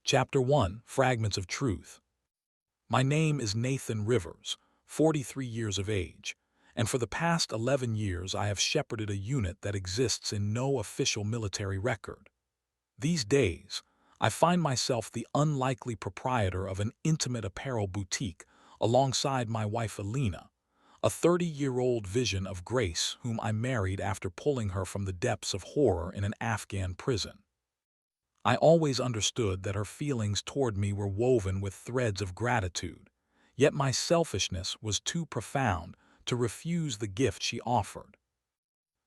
Chapter 1, Fragments of Truth. My name is Nathan Rivers, 43 years of age, and for the past 11 years I have shepherded a unit that exists in no official military record. These days, I find myself the unlikely proprietor of an intimate apparel boutique alongside my wife Alina, a 30-year-old vision of grace whom I married after pulling her from the depths of horror in an Afghan prison. I always understood that her feelings toward me were woven with threads of gratitude, yet my selfishness was too profound to refuse the gift she offered.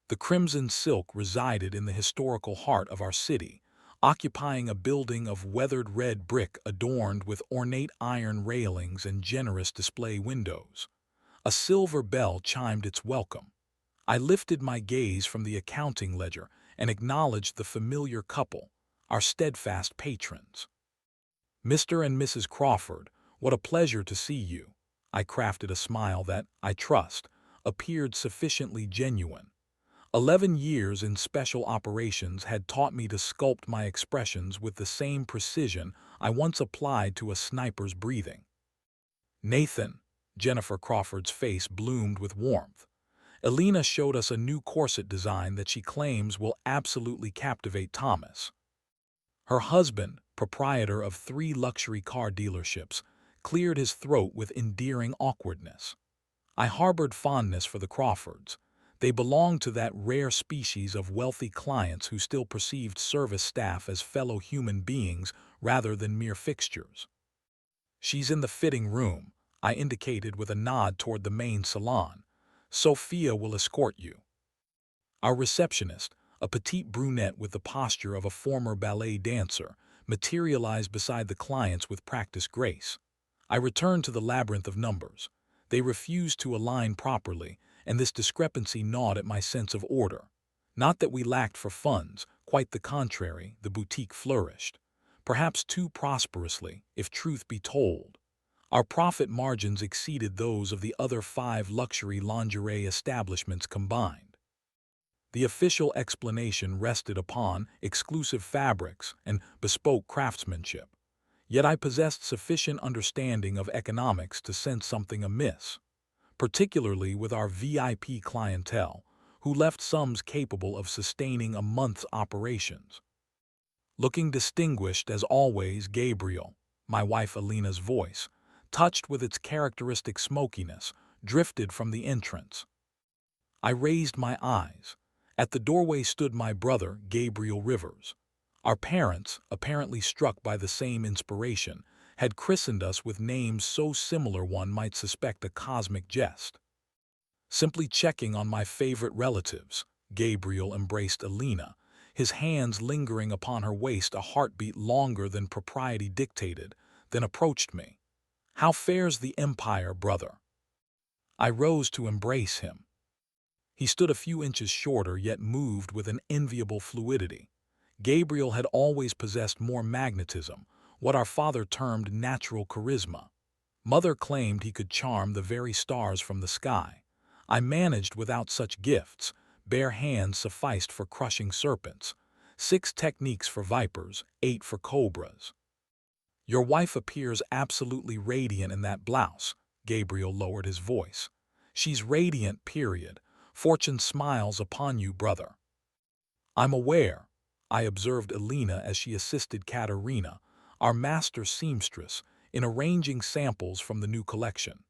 The crimson silk resided in the historical heart of our city, occupying a building of weathered red brick adorned with ornate iron railings and generous display windows. A silver bell chimed its welcome. I lifted my gaze from the accounting ledger and acknowledged the familiar couple, our steadfast patrons. "Mr. and Mrs. Crawford, what a pleasure to see you." I crafted a smile that, I trust, appeared sufficiently genuine. 11 years in special operations had taught me to sculpt my expressions with the same precision I once applied to a sniper's breathing. "Nathan," Jennifer Crawford's face bloomed with warmth. "Alina showed us a new corset design that she claims will absolutely captivate Thomas." Her husband, proprietor of 3 luxury car dealerships, cleared his throat with endearing awkwardness. I harbored fondness for the Crawfords. They belonged to that rare species of wealthy clients who still perceived service staff as fellow human beings rather than mere fixtures. "She's in the fitting room," I indicated with a nod toward the main salon. "Sophia will escort you." Our receptionist, a petite brunette with the posture of a former ballet dancer, materialized beside the clients with practiced grace. I returned to the labyrinth of numbers. They refused to align properly, and this discrepancy gnawed at my sense of order. Not that we lacked for funds, quite the contrary, the boutique flourished. Perhaps too prosperously, if truth be told. Our profit margins exceeded those of the other 5 luxury lingerie establishments combined. The official explanation rested upon exclusive fabrics and bespoke craftsmanship. Yet I possessed sufficient understanding of economics to sense something amiss, particularly with our VIP clientele, who left sums capable of sustaining a month's operations. Looking distinguished as always, Gabriel, my wife Alina's voice, touched with its characteristic smokiness, drifted from the entrance. I raised my eyes. At the doorway stood my brother, Gabriel Rivers. Our parents, apparently struck by the same inspiration, had christened us with names so similar one might suspect a cosmic jest. Simply checking on my favorite relatives, Gabriel embraced Alina, his hands lingering upon her waist a heartbeat longer than propriety dictated, then approached me. "How fares the empire, brother?" I rose to embrace him. He stood a few inches shorter yet moved with an enviable fluidity. Gabriel had always possessed more magnetism, what our father termed natural charisma. Mother claimed he could charm the very stars from the sky. I managed without such gifts. Bare hands sufficed for crushing serpents. 6 techniques for vipers, 8 for cobras. "Your wife appears absolutely radiant in that blouse," Gabriel lowered his voice. "She's radiant, period. Fortune smiles upon you, brother." "I'm aware," I observed Alina as she assisted Katerina, our master seamstress, in arranging samples from the new collection.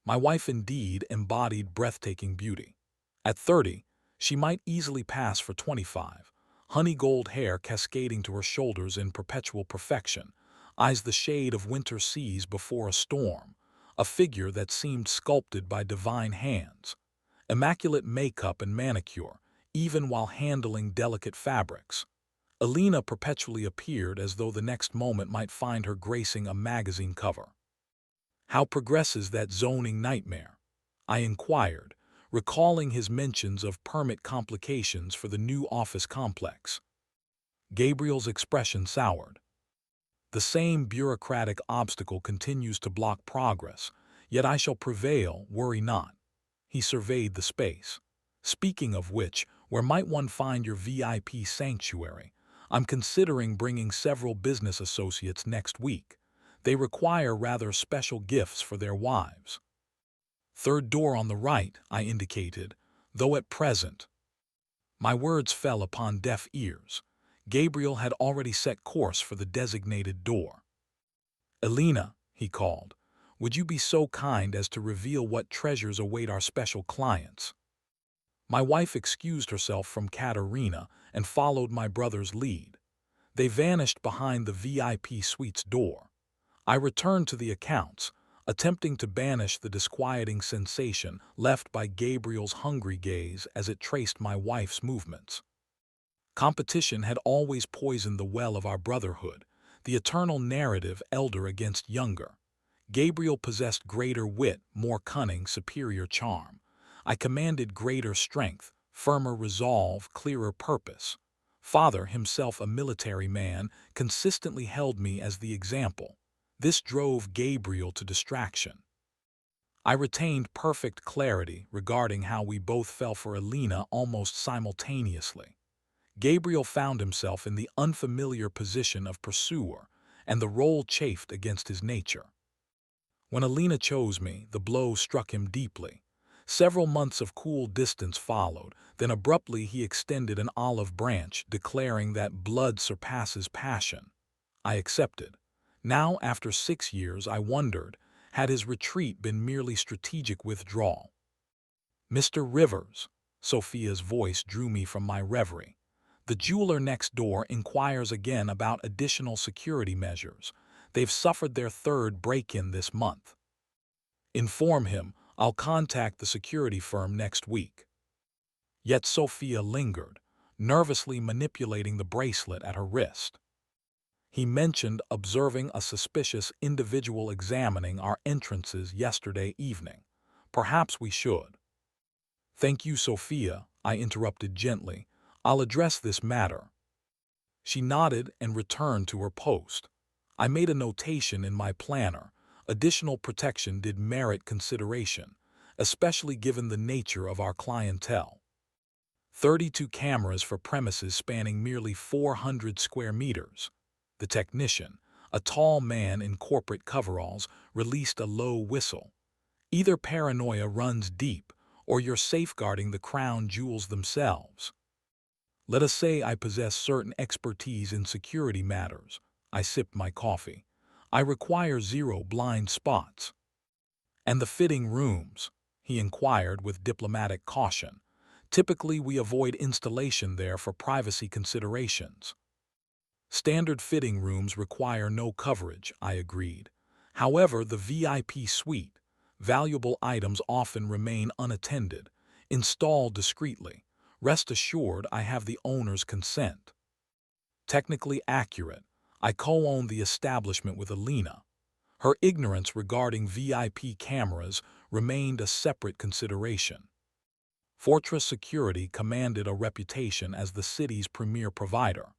My wife indeed embodied breathtaking beauty. At 30, she might easily pass for 25, honey gold hair cascading to her shoulders in perpetual perfection, eyes the shade of winter seas before a storm, a figure that seemed sculpted by divine hands. Immaculate makeup and manicure, even while handling delicate fabrics. Alina perpetually appeared as though the next moment might find her gracing a magazine cover. "How progresses that zoning nightmare?" I inquired, recalling his mentions of permit complications for the new office complex. Gabriel's expression soured. "The same bureaucratic obstacle continues to block progress, yet I shall prevail, worry not." He surveyed the space. "Speaking of which, where might one find your VIP sanctuary? I'm considering bringing several business associates next week. They require rather special gifts for their wives. Third door on the right, I indicated, though at present. My words fell upon deaf ears. Gabriel had already set course for the designated door. "Elena," he called, "would you be so kind as to reveal what treasures await our special clients?" My wife excused herself from Katerina and followed my brother's lead. They vanished behind the VIP suite's door. I returned to the accounts, attempting to banish the disquieting sensation left by Gabriel's hungry gaze as it traced my wife's movements. Competition had always poisoned the well of our brotherhood, the eternal narrative elder against younger. Gabriel possessed greater wit, more cunning, superior charm. I commanded greater strength, firmer resolve, clearer purpose. Father, himself a military man, consistently held me as the example. This drove Gabriel to distraction. I retained perfect clarity regarding how we both fell for Elena almost simultaneously. Gabriel found himself in the unfamiliar position of pursuer, and the role chafed against his nature. When Elena chose me, the blow struck him deeply. Several months of cool distance followed, then abruptly he extended an olive branch, declaring that blood surpasses passion. I accepted. Now, after 6 years, I wondered, had his retreat been merely strategic withdrawal? "Mr. Rivers," Sophia's voice drew me from my reverie. "The jeweler next door inquires again about additional security measures. They've suffered their third break-in this month. Inform him I'll contact the security firm next week." Yet Sophia lingered, nervously manipulating the bracelet at her wrist. "He mentioned observing a suspicious individual examining our entrances yesterday evening. Perhaps we should—" "Thank you, Sophia," I interrupted gently. "I'll address this matter." She nodded and returned to her post. I made a notation in my planner. Additional protection did merit consideration, especially given the nature of our clientele. 32 cameras for premises spanning merely 400 square meters. The technician, a tall man in corporate coveralls, released a low whistle. Either paranoia runs deep, or you're safeguarding the crown jewels themselves. Let us say I possess certain expertise in security matters. I sipped my coffee. I require 0 blind spots. "And the fitting rooms?" he inquired with diplomatic caution. "Typically, we avoid installation there for privacy considerations." "Standard fitting rooms require no coverage," I agreed. "However, the VIP suite, valuable items often remain unattended. Install discreetly. Rest assured I have the owner's consent." Technically accurate, I co-owned the establishment with Elena. Her ignorance regarding VIP cameras remained a separate consideration. Fortress Security commanded a reputation as the city's premier provider.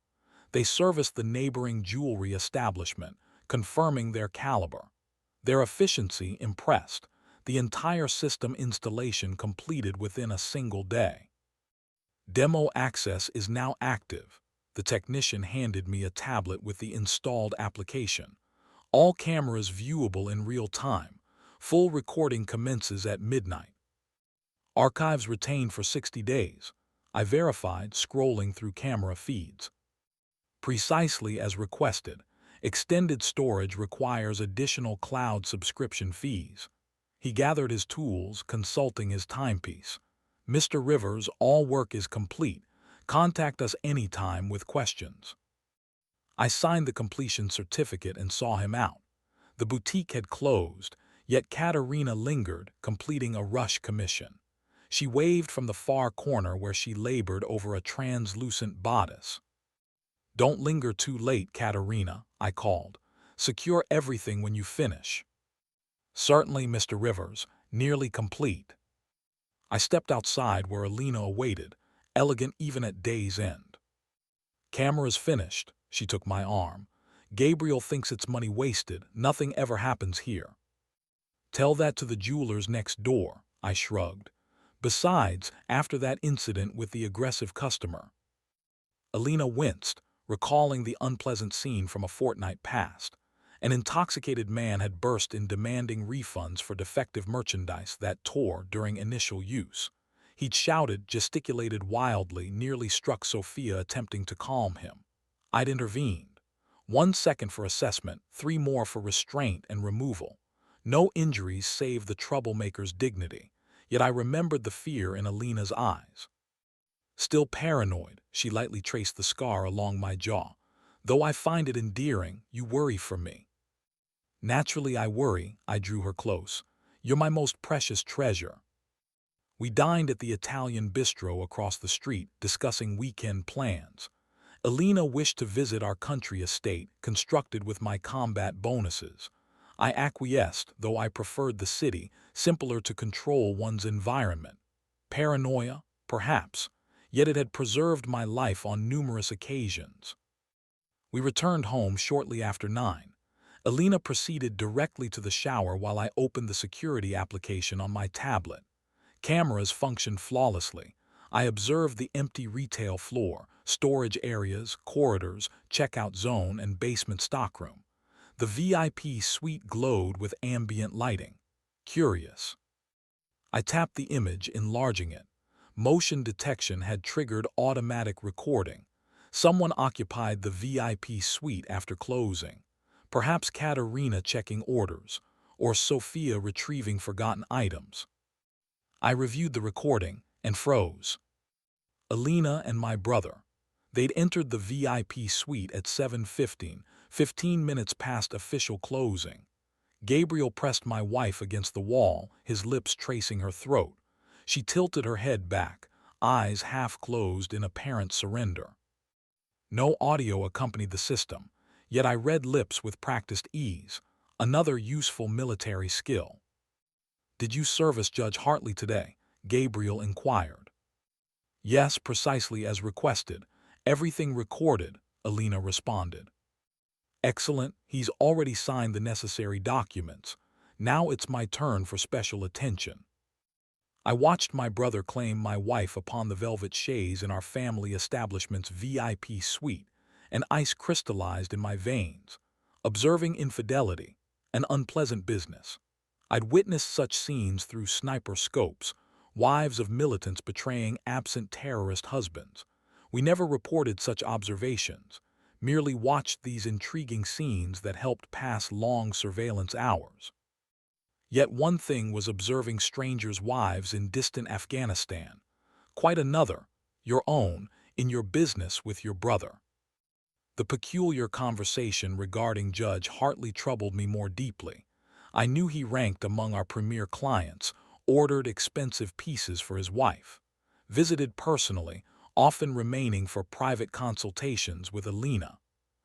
They serviced the neighboring jewelry establishment, confirming their caliber. Their efficiency impressed, the entire system installation completed within a single day. "Demo access is now active." The technician handed me a tablet with the installed application. "All cameras viewable in real time. Full recording commences at midnight. Archives retained for 60 days. I verified, scrolling through camera feeds. "Precisely as requested. Extended storage requires additional cloud subscription fees." He gathered his tools, consulting his timepiece. "Mr. Rivers, all work is complete. Contact us anytime with questions." I signed the completion certificate and saw him out. The boutique had closed, yet Katerina lingered, completing a rush commission. She waved from the far corner where she labored over a translucent bodice. "Don't linger too late, Katerina," I called. "Secure everything when you finish." "Certainly, Mr. Rivers, nearly complete." I stepped outside where Elena awaited, elegant even at day's end. "Camera's finished," she took my arm. "Gabriel thinks it's money wasted. Nothing ever happens here." "Tell that to the jewelers next door," I shrugged. "Besides, after that incident with the aggressive customer—" Elena winced, recalling the unpleasant scene from a fortnight past. An intoxicated man had burst in demanding refunds for defective merchandise that tore during initial use. He'd shouted, gesticulated wildly, nearly struck Sophia attempting to calm him. I'd intervened. 1 second for assessment, 3 more for restraint and removal. No injuries save the troublemaker's dignity, yet I remembered the fear in Alina's eyes. Still paranoid, she lightly traced the scar along my jaw. Though I find it endearing, you worry for me. Naturally I worry, I drew her close. You're my most precious treasure. We dined at the Italian bistro across the street, discussing weekend plans. Alina wished to visit our country estate, constructed with my combat bonuses. I acquiesced, though I preferred the city, simpler to control one's environment. Paranoia? Perhaps. Yet it had preserved my life on numerous occasions. We returned home shortly after 9. Alina proceeded directly to the shower while I opened the security application on my tablet. Cameras functioned flawlessly. I observed the empty retail floor, storage areas, corridors, checkout zone, and basement stockroom. The VIP suite glowed with ambient lighting. Curious. I tapped the image, enlarging it. Motion detection had triggered automatic recording. Someone occupied the VIP suite after closing. Perhaps Katerina checking orders, or Sophia retrieving forgotten items. I reviewed the recording and froze. Alina and my brother. They'd entered the VIP suite at 7:15, 15 minutes past official closing. Gabriel pressed my wife against the wall, his lips tracing her throat. She tilted her head back, eyes half closed in apparent surrender. No audio accompanied the system, yet I read lips with practiced ease, another useful military skill. "Did you service Judge Hartley today?" Gabriel inquired. "Yes, precisely as requested. Everything recorded," Alina responded. "Excellent, he's already signed the necessary documents. Now it's my turn for special attention." I watched my brother claim my wife upon the velvet chaise in our family establishment's VIP suite, and ice crystallized in my veins. Observing infidelity, an unpleasant business. I'd witnessed such scenes through sniper scopes, wives of militants betraying absent terrorist husbands. We never reported such observations, merely watched these intriguing scenes that helped pass long surveillance hours. Yet one thing was observing strangers' wives in distant Afghanistan. Quite another, your own, in your business with your brother. The peculiar conversation regarding Judge Hartley troubled me more deeply. I knew he ranked among our premier clients, ordered expensive pieces for his wife, visited personally, often remaining for private consultations with Alina.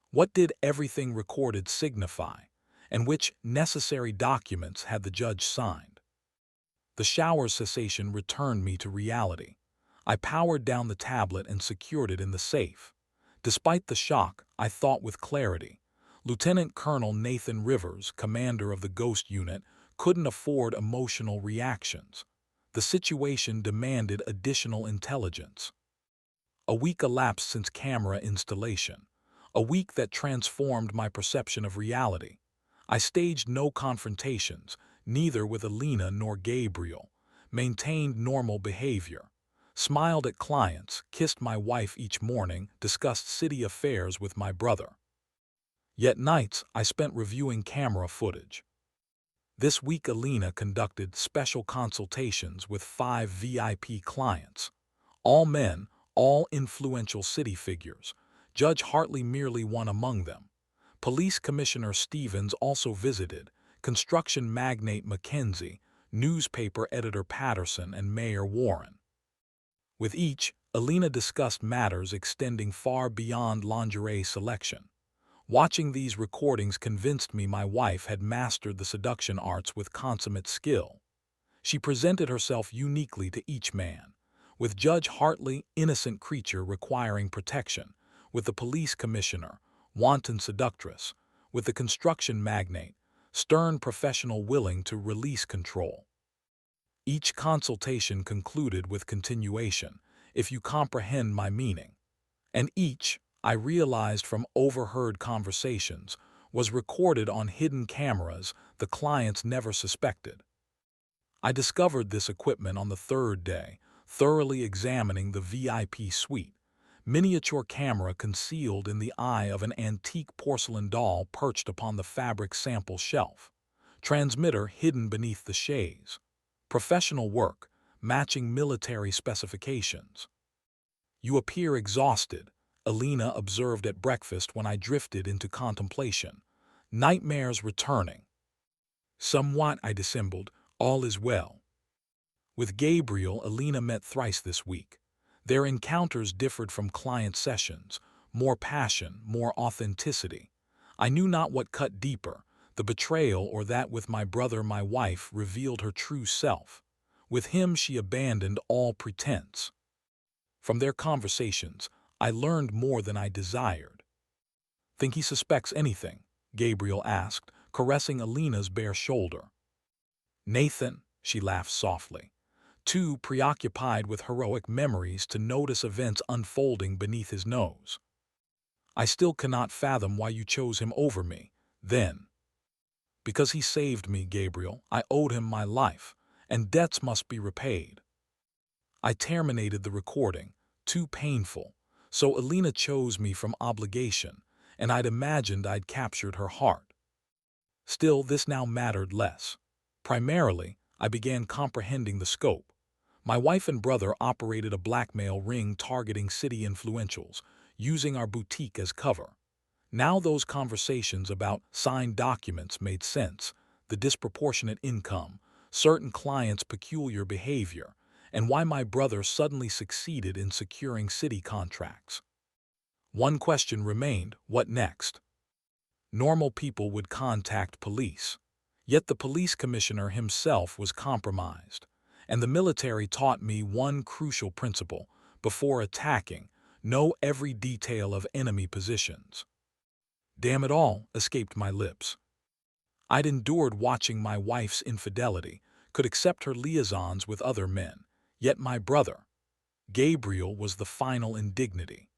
What did everything recorded signify, and which necessary documents had the judge signed? The shower's cessation returned me to reality. I powered down the tablet and secured it in the safe. Despite the shock, I thought with clarity. Lieutenant Colonel Nathan Rivers, commander of the Ghost Unit, couldn't afford emotional reactions. The situation demanded additional intelligence. A week elapsed since camera installation, a week that transformed my perception of reality. I staged no confrontations, neither with Alina nor Gabriel, maintained normal behavior, smiled at clients, kissed my wife each morning, discussed city affairs with my brother. Yet nights I spent reviewing camera footage. This week Alina conducted special consultations with 5 VIP clients. All men, all influential city figures. Judge Hartley merely one among them. Police Commissioner Stevens also visited, construction magnate Mackenzie, newspaper editor Patterson, and Mayor Warren. With each, Alina discussed matters extending far beyond lingerie selection. Watching these recordings convinced me my wife had mastered the seduction arts with consummate skill. She presented herself uniquely to each man. With Judge Hartley, innocent creature requiring protection. With the police commissioner, wanton seductress. With the construction magnate, stern professional willing to release control. Each consultation concluded with continuation, if you comprehend my meaning. And each, I realized from overheard conversations, was recorded on hidden cameras the clients never suspected. I discovered this equipment on the third day, thoroughly examining the VIP suite. Miniature camera concealed in the eye of an antique porcelain doll perched upon the fabric sample shelf. Transmitter hidden beneath the chaise. Professional work, matching military specifications. "You appear exhausted," Alina observed at breakfast when I drifted into contemplation. "Nightmares returning." "Somewhat," I dissembled. "All is well." With Gabriel, Alina met thrice this week. Their encounters differed from client sessions. More passion, more authenticity. I knew not what cut deeper, the betrayal or that with my brother my wife revealed her true self. With him she abandoned all pretense. From their conversations, I learned more than I desired. "Think he suspects anything?" Gabriel asked, caressing Alina's bare shoulder. "Nathan," she laughed softly, too preoccupied with heroic memories to notice events unfolding beneath his nose. "I still cannot fathom why you chose him over me, then." "Because he saved me, Gabriel. I owed him my life, and debts must be repaid." I terminated the recording, too painful, so Alina chose me from obligation, and I'd imagined I'd captured her heart. Still, this now mattered less. Primarily, I began comprehending the scope. My wife and brother operated a blackmail ring targeting city influentials, using our boutique as cover. Now those conversations about signed documents made sense, the disproportionate income, certain clients' peculiar behavior, and why my brother suddenly succeeded in securing city contracts. One question remained: what next? Normal people would contact police. Yet the police commissioner himself was compromised. And the military taught me one crucial principle: before attacking, know every detail of enemy positions. "Damn it all," escaped my lips. I'd endured watching my wife's infidelity, could accept her liaisons with other men. Yet my brother, Gabriel, was the final indignity.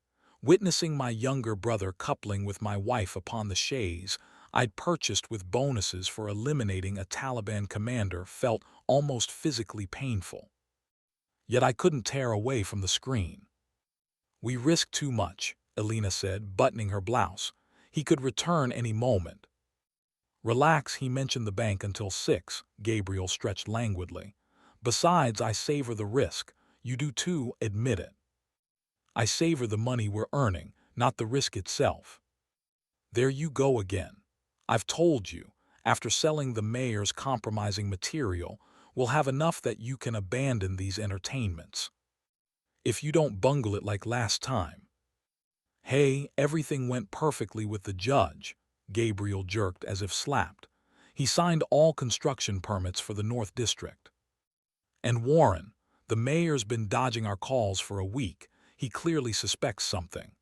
Witnessing my younger brother coupling with my wife upon the chaise I'd purchased with bonuses for eliminating a Taliban commander felt almost physically painful. Yet I couldn't tear away from the screen. "We risk too much," Alina said, buttoning her blouse. "He could return any moment." "Relax, he mentioned the bank until 6, Gabriel stretched languidly. "Besides, I savor the risk. You do too, admit it." "I savor the money we're earning, not the risk itself." "There you go again. I've told you, after selling the mayor's compromising material, we'll have enough that you can abandon these entertainments. If you don't bungle it like last time." "Hey, everything went perfectly with the judge," Gabriel jerked as if slapped. "He signed all construction permits for the North District. And Warren, the mayor's been dodging our calls for a week. He clearly suspects something."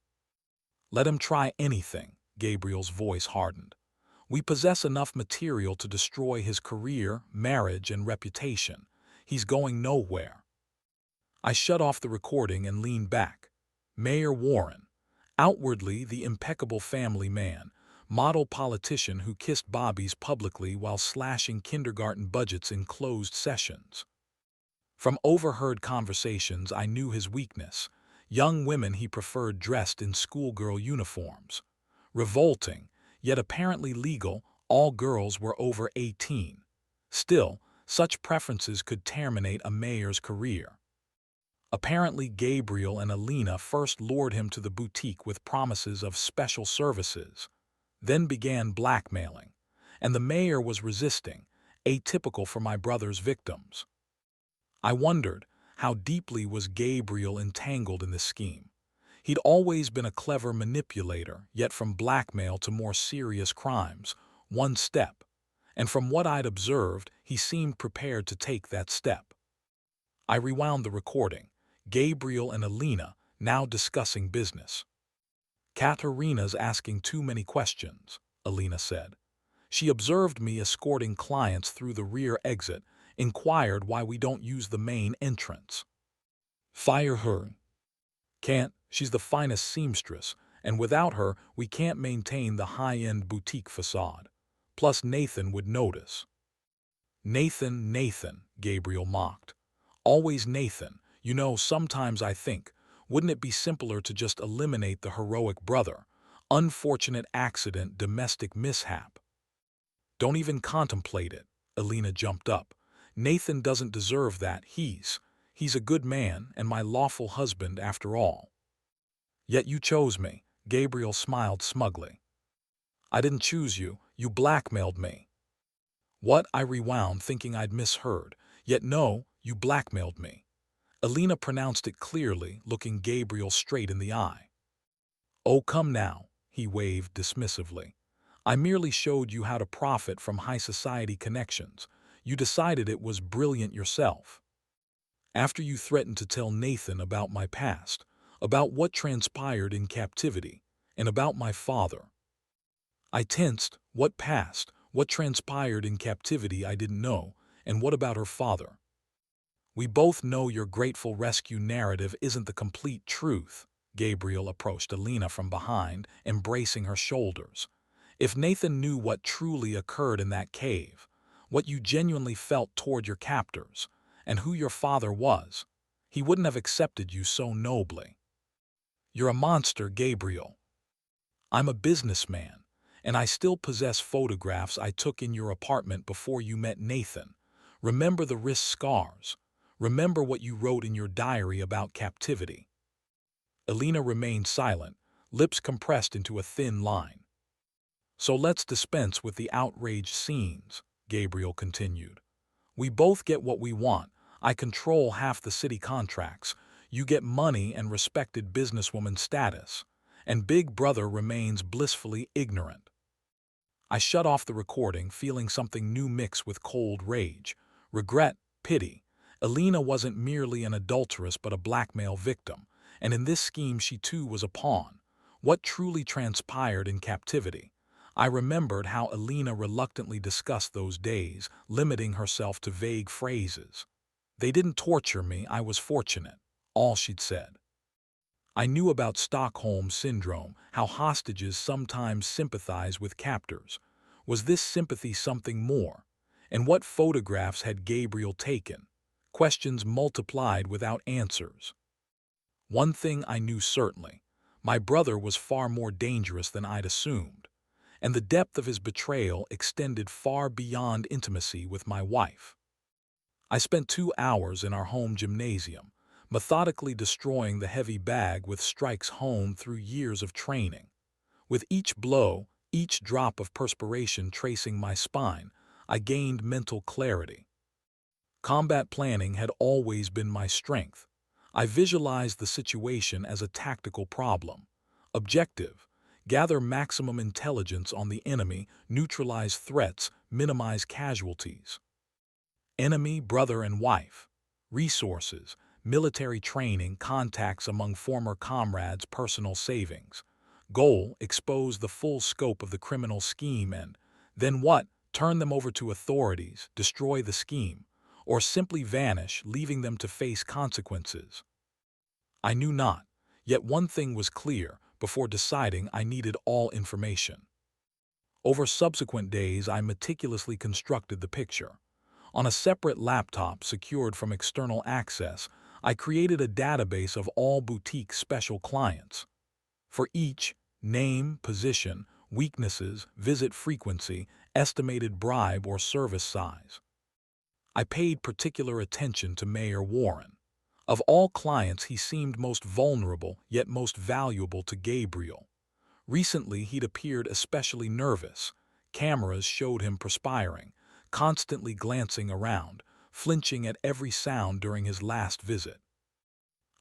"Let him try anything," Gabriel's voice hardened. "We possess enough material to destroy his career, marriage, and reputation. He's going nowhere." I shut off the recording and leaned back. Mayor Warren, outwardly the impeccable family man, model politician who kissed bobbies publicly while slashing kindergarten budgets in closed sessions. From overheard conversations, I knew his weakness: young women he preferred dressed in schoolgirl uniforms. Revolting, yet apparently legal, all girls were over 18. Still, such preferences could terminate a mayor's career. Apparently Gabriel and Alina first lured him to the boutique with promises of special services, then began blackmailing, and the mayor was resisting, atypical for my brother's victims. I wondered, how deeply was Gabriel entangled in this scheme? He'd always been a clever manipulator, yet from blackmail to more serious crimes, one step. And from what I'd observed, he seemed prepared to take that step. I rewound the recording. Gabriel and Alina now discussing business. "Katerina's asking too many questions," Alina said. "She observed me escorting clients through the rear exit, inquired why we don't use the main entrance." "Fire her." "Can't, she's the finest seamstress, And without her, we can't maintain the high-end boutique facade. Plus, Nathan would notice. Nathan, Nathan, Gabriel mocked. Always Nathan. You know, sometimes I think, wouldn't it be simpler to just eliminate the heroic brother? Unfortunate accident, domestic mishap. Don't even contemplate it. Alina jumped up. Nathan doesn't deserve that. He's a good man and my lawful husband after all. Yet you chose me. Gabriel smiled smugly. I didn't choose you. You blackmailed me. What? I rewound, thinking I'd misheard. Yet no, you blackmailed me. Alina pronounced it clearly, looking Gabriel straight in the eye. Oh, come now, he waved dismissively. I merely showed you how to profit from high society connections. You decided it was brilliant yourself. After you threatened to tell Nathan about my past, about what transpired in captivity, and about my father. I tensed. What past? What transpired in captivity I didn't know, and what about her father? We both know your grateful rescue narrative isn't the complete truth. Gabriel approached Alina from behind, embracing her shoulders. If Nathan knew what truly occurred in that cave, what you genuinely felt toward your captors, and who your father was, he wouldn't have accepted you so nobly. You're a monster, Gabriel. I'm a businessman, and I still possess photographs I took in your apartment before you met Nathan. Remember the wrist scars. Remember what you wrote in your diary about captivity. Alina remained silent, lips compressed into a thin line. So let's dispense with the outraged scenes, Gabriel continued. We both get what we want. I control half the city contracts. You get money and respected businesswoman status. And Big Brother remains blissfully ignorant. I shut off the recording, feeling something new mix with cold rage, regret, pity. Alina wasn't merely an adulteress but a blackmail victim, and in this scheme she too was a pawn. What truly transpired in captivity? I remembered how Alina reluctantly discussed those days, limiting herself to vague phrases. They didn't torture me, I was fortunate, all she'd said. I knew about Stockholm Syndrome, how hostages sometimes sympathize with captors. Was this sympathy something more? And what photographs had Gabriel taken? Questions multiplied without answers. One thing I knew certainly. My brother was far more dangerous than I'd assumed, and the depth of his betrayal extended far beyond intimacy with my wife. I spent 2 hours in our home gymnasium, methodically destroying the heavy bag with strikes honed through years of training. With each blow, each drop of perspiration tracing my spine, I gained mental clarity. Combat planning had always been my strength. I visualized the situation as a tactical problem. Objective: gather maximum intelligence on the enemy, neutralize threats, minimize casualties. Enemy, brother and wife. Resources: military training, contacts among former comrades, personal savings. Goal: expose the full scope of the criminal scheme and, then what? Turn them over to authorities, destroy the scheme, or simply vanish, leaving them to face consequences. I knew not, yet one thing was clear: before deciding I needed all information. Over subsequent days I meticulously constructed the picture. On a separate laptop secured from external access, I created a database of all boutique special clients. For each, name, position, weaknesses, visit frequency, estimated bribe or service size. I paid particular attention to Mayor Warren. Of all clients, he seemed most vulnerable yet most valuable to Gabriel. Recently, he'd appeared especially nervous. Cameras showed him perspiring, constantly glancing around, flinching at every sound during his last visit.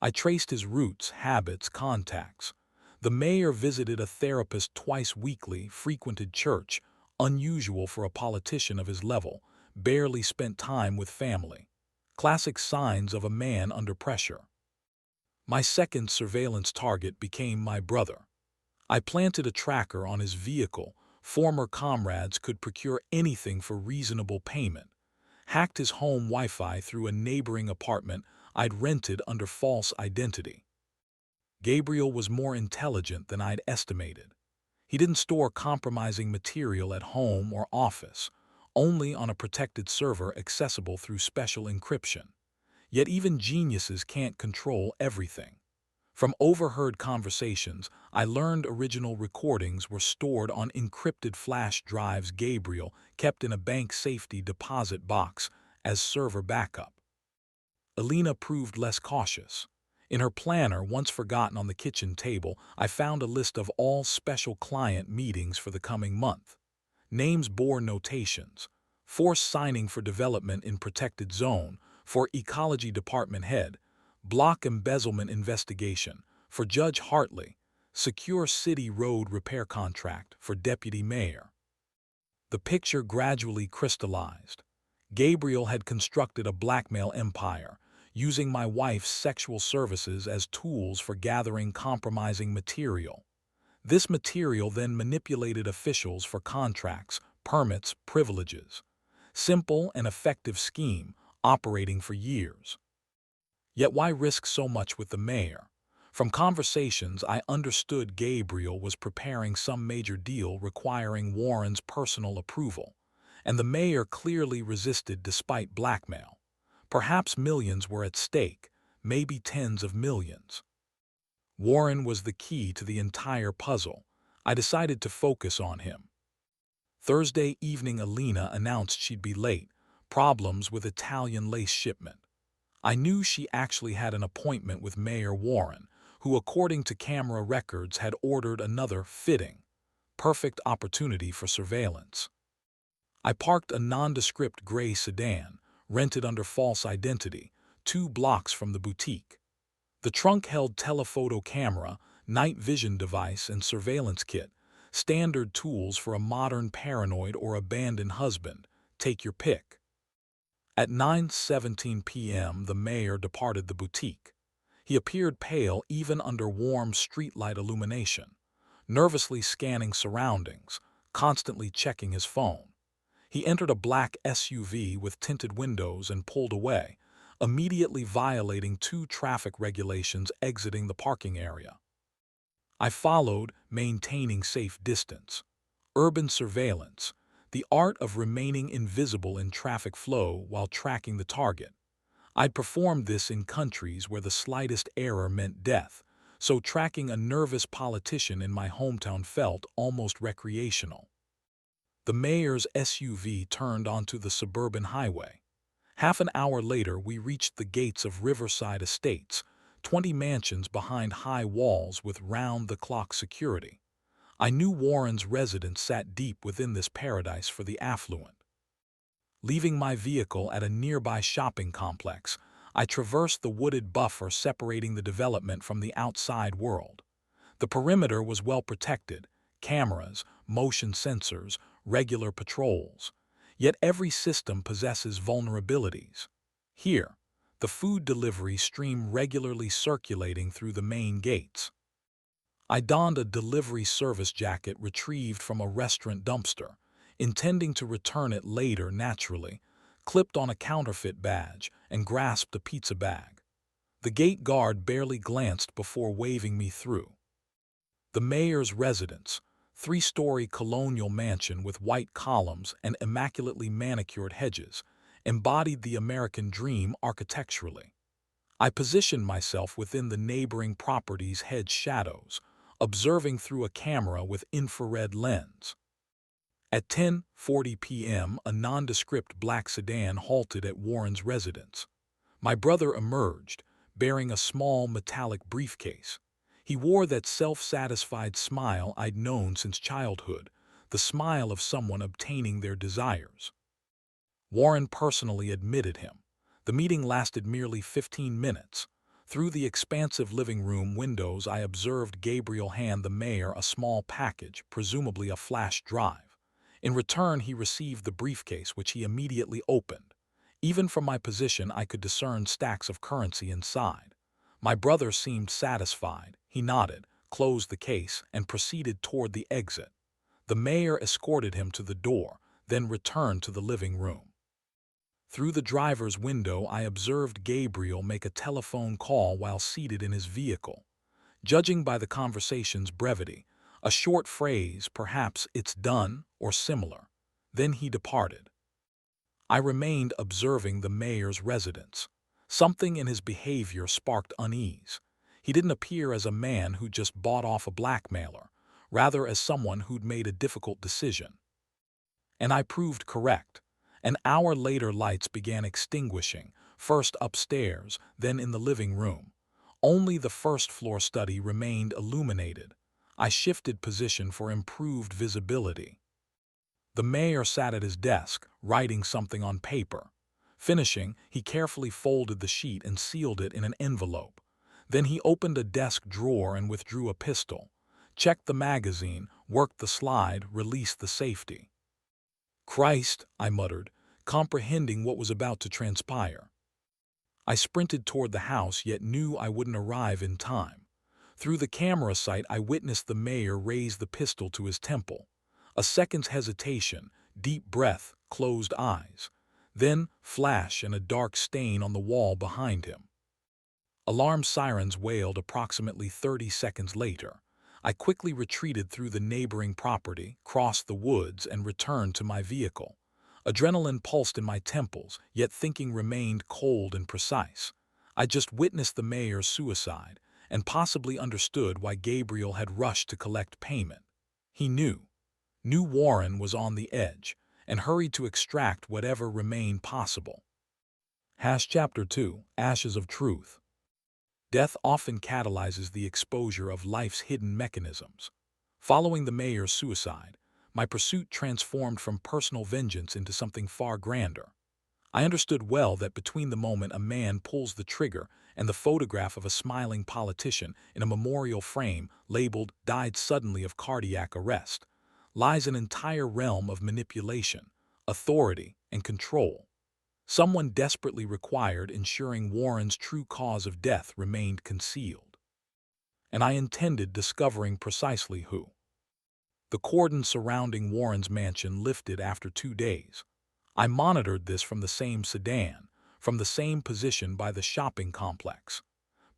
I traced his routes, habits, contacts. The mayor visited a therapist twice weekly, frequented church, unusual for a politician of his level, barely spent time with family. Classic signs of a man under pressure. My second surveillance target became my brother. I planted a tracker on his vehicle. Former comrades could procure anything for reasonable payment. Hacked his home Wi-Fi through a neighboring apartment I'd rented under false identity. Gabriel was more intelligent than I'd estimated. He didn't store compromising material at home or office, only on a protected server accessible through special encryption. Yet even geniuses can't control everything. From overheard conversations, I learned original recordings were stored on encrypted flash drives Gabriel kept in a bank safety deposit box as server backup. Alina proved less cautious. In her planner, once forgotten on the kitchen table, I found a list of all special client meetings for the coming month. Names bore notations: forced signing for development in protected zone, for ecology department head; block embezzlement investigation, for Judge Hartley; secure city road repair contract, for deputy mayor. The picture gradually crystallized. Gabriel had constructed a blackmail empire, using my wife's sexual services as tools for gathering compromising material. This material then manipulated officials for contracts, permits, privileges. Simple and effective scheme, operating for years. Yet why risk so much with the mayor? From conversations, I understood Gabriel was preparing some major deal requiring Warren's personal approval, and the mayor clearly resisted despite blackmail. Perhaps millions were at stake, maybe tens of millions. Warren was the key to the entire puzzle. I decided to focus on him. Thursday evening, Alina announced she'd be late, problems with Italian lace shipment. I knew she actually had an appointment with Mayor Warren, who, according to camera records, had ordered another fitting. Perfect opportunity for surveillance. I parked a nondescript gray sedan, rented under false identity, 2 blocks from the boutique. The trunk held telephoto camera, night vision device, and surveillance kit, standard tools for a modern paranoid or abandoned husband. Take your pick. At 9:17 p.m., the mayor departed the boutique. He appeared pale even under warm streetlight illumination, nervously scanning surroundings, constantly checking his phone. He entered a black SUV with tinted windows and pulled away, immediately violating 2 traffic regulations exiting the parking area. I followed, maintaining safe distance. Urban surveillance, the art of remaining invisible in traffic flow while tracking the target. I'd performed this in countries where the slightest error meant death, so tracking a nervous politician in my hometown felt almost recreational. The mayor's SUV turned onto the suburban highway. Half an hour later, we reached the gates of Riverside Estates, 20 mansions behind high walls with round-the-clock security. I knew Warren's residence sat deep within this paradise for the affluent. Leaving my vehicle at a nearby shopping complex, I traversed the wooded buffer separating the development from the outside world. The perimeter was well protected: cameras, motion sensors, regular patrols. Yet every system possesses vulnerabilities. Here, the food delivery stream regularly circulating through the main gates. I donned a delivery service jacket retrieved from a restaurant dumpster, intending to return it later naturally, clipped on a counterfeit badge, and grasped a pizza bag. The gate guard barely glanced before waving me through. The mayor's residence, 3-story colonial mansion with white columns and immaculately manicured hedges, embodied the American dream architecturally. I positioned myself within the neighboring property's hedge shadows, observing through a camera with infrared lens. At 10:40 p.m., a nondescript black sedan halted at Warren's residence. My brother emerged, bearing a small metallic briefcase. He wore that self-satisfied smile I'd known since childhood, the smile of someone obtaining their desires. Warren personally admitted him. The meeting lasted merely 15 minutes. Through the expansive living room windows, I observed Gabriel hand the mayor a small package, presumably a flash drive. In return, he received the briefcase, which he immediately opened. Even from my position, I could discern stacks of currency inside. My brother seemed satisfied. He nodded, closed the case, and proceeded toward the exit. The mayor escorted him to the door, then returned to the living room. Through the driver's window, I observed Gabriel make a telephone call while seated in his vehicle. judging by the conversation's brevity. A short phrase, perhaps "it's done" or similar. Then he departed. I remained observing the mayor's residence. Something in his behavior sparked unease. He didn't appear as a man who just bought off a blackmailer, rather as someone who'd made a difficult decision. And I proved correct. An hour later, lights began extinguishing, first upstairs, then in the living room. Only the first-floor study remained illuminated. I shifted position for improved visibility. The mayor sat at his desk, writing something on paper. Finishing, he carefully folded the sheet and sealed it in an envelope. Then he opened a desk drawer and withdrew a pistol. Checked the magazine, worked the slide, released the safety. "Christ," I muttered, comprehending what was about to transpire. I sprinted toward the house, yet knew I wouldn't arrive in time. Through the camera sight, I witnessed the mayor raise the pistol to his temple. A second's hesitation, deep breath, closed eyes. Then flash and a dark stain on the wall behind him. Alarm sirens wailed approximately 30 seconds later. I quickly retreated through the neighboring property, crossed the woods, and returned to my vehicle. Adrenaline pulsed in my temples, yet thinking remained cold and precise. I just witnessed the mayor's suicide, and possibly understood why Gabriel had rushed to collect payment. He knew Warren was on the edge, and hurried to extract whatever remained possible. Chapter 2, Ashes of Truth. Death often catalyzes the exposure of life's hidden mechanisms. Following the mayor's suicide, my pursuit transformed from personal vengeance into something far grander. I understood well that between the moment a man pulls the trigger and the photograph of a smiling politician in a memorial frame labeled "died suddenly of cardiac arrest" lies an entire realm of manipulation, authority, and control. Someone desperately required ensuring Warren's true cause of death remained concealed. And I intended discovering precisely who. The cordon surrounding Warren's mansion lifted after 2 days. I monitored this from the same sedan, from the same position by the shopping complex.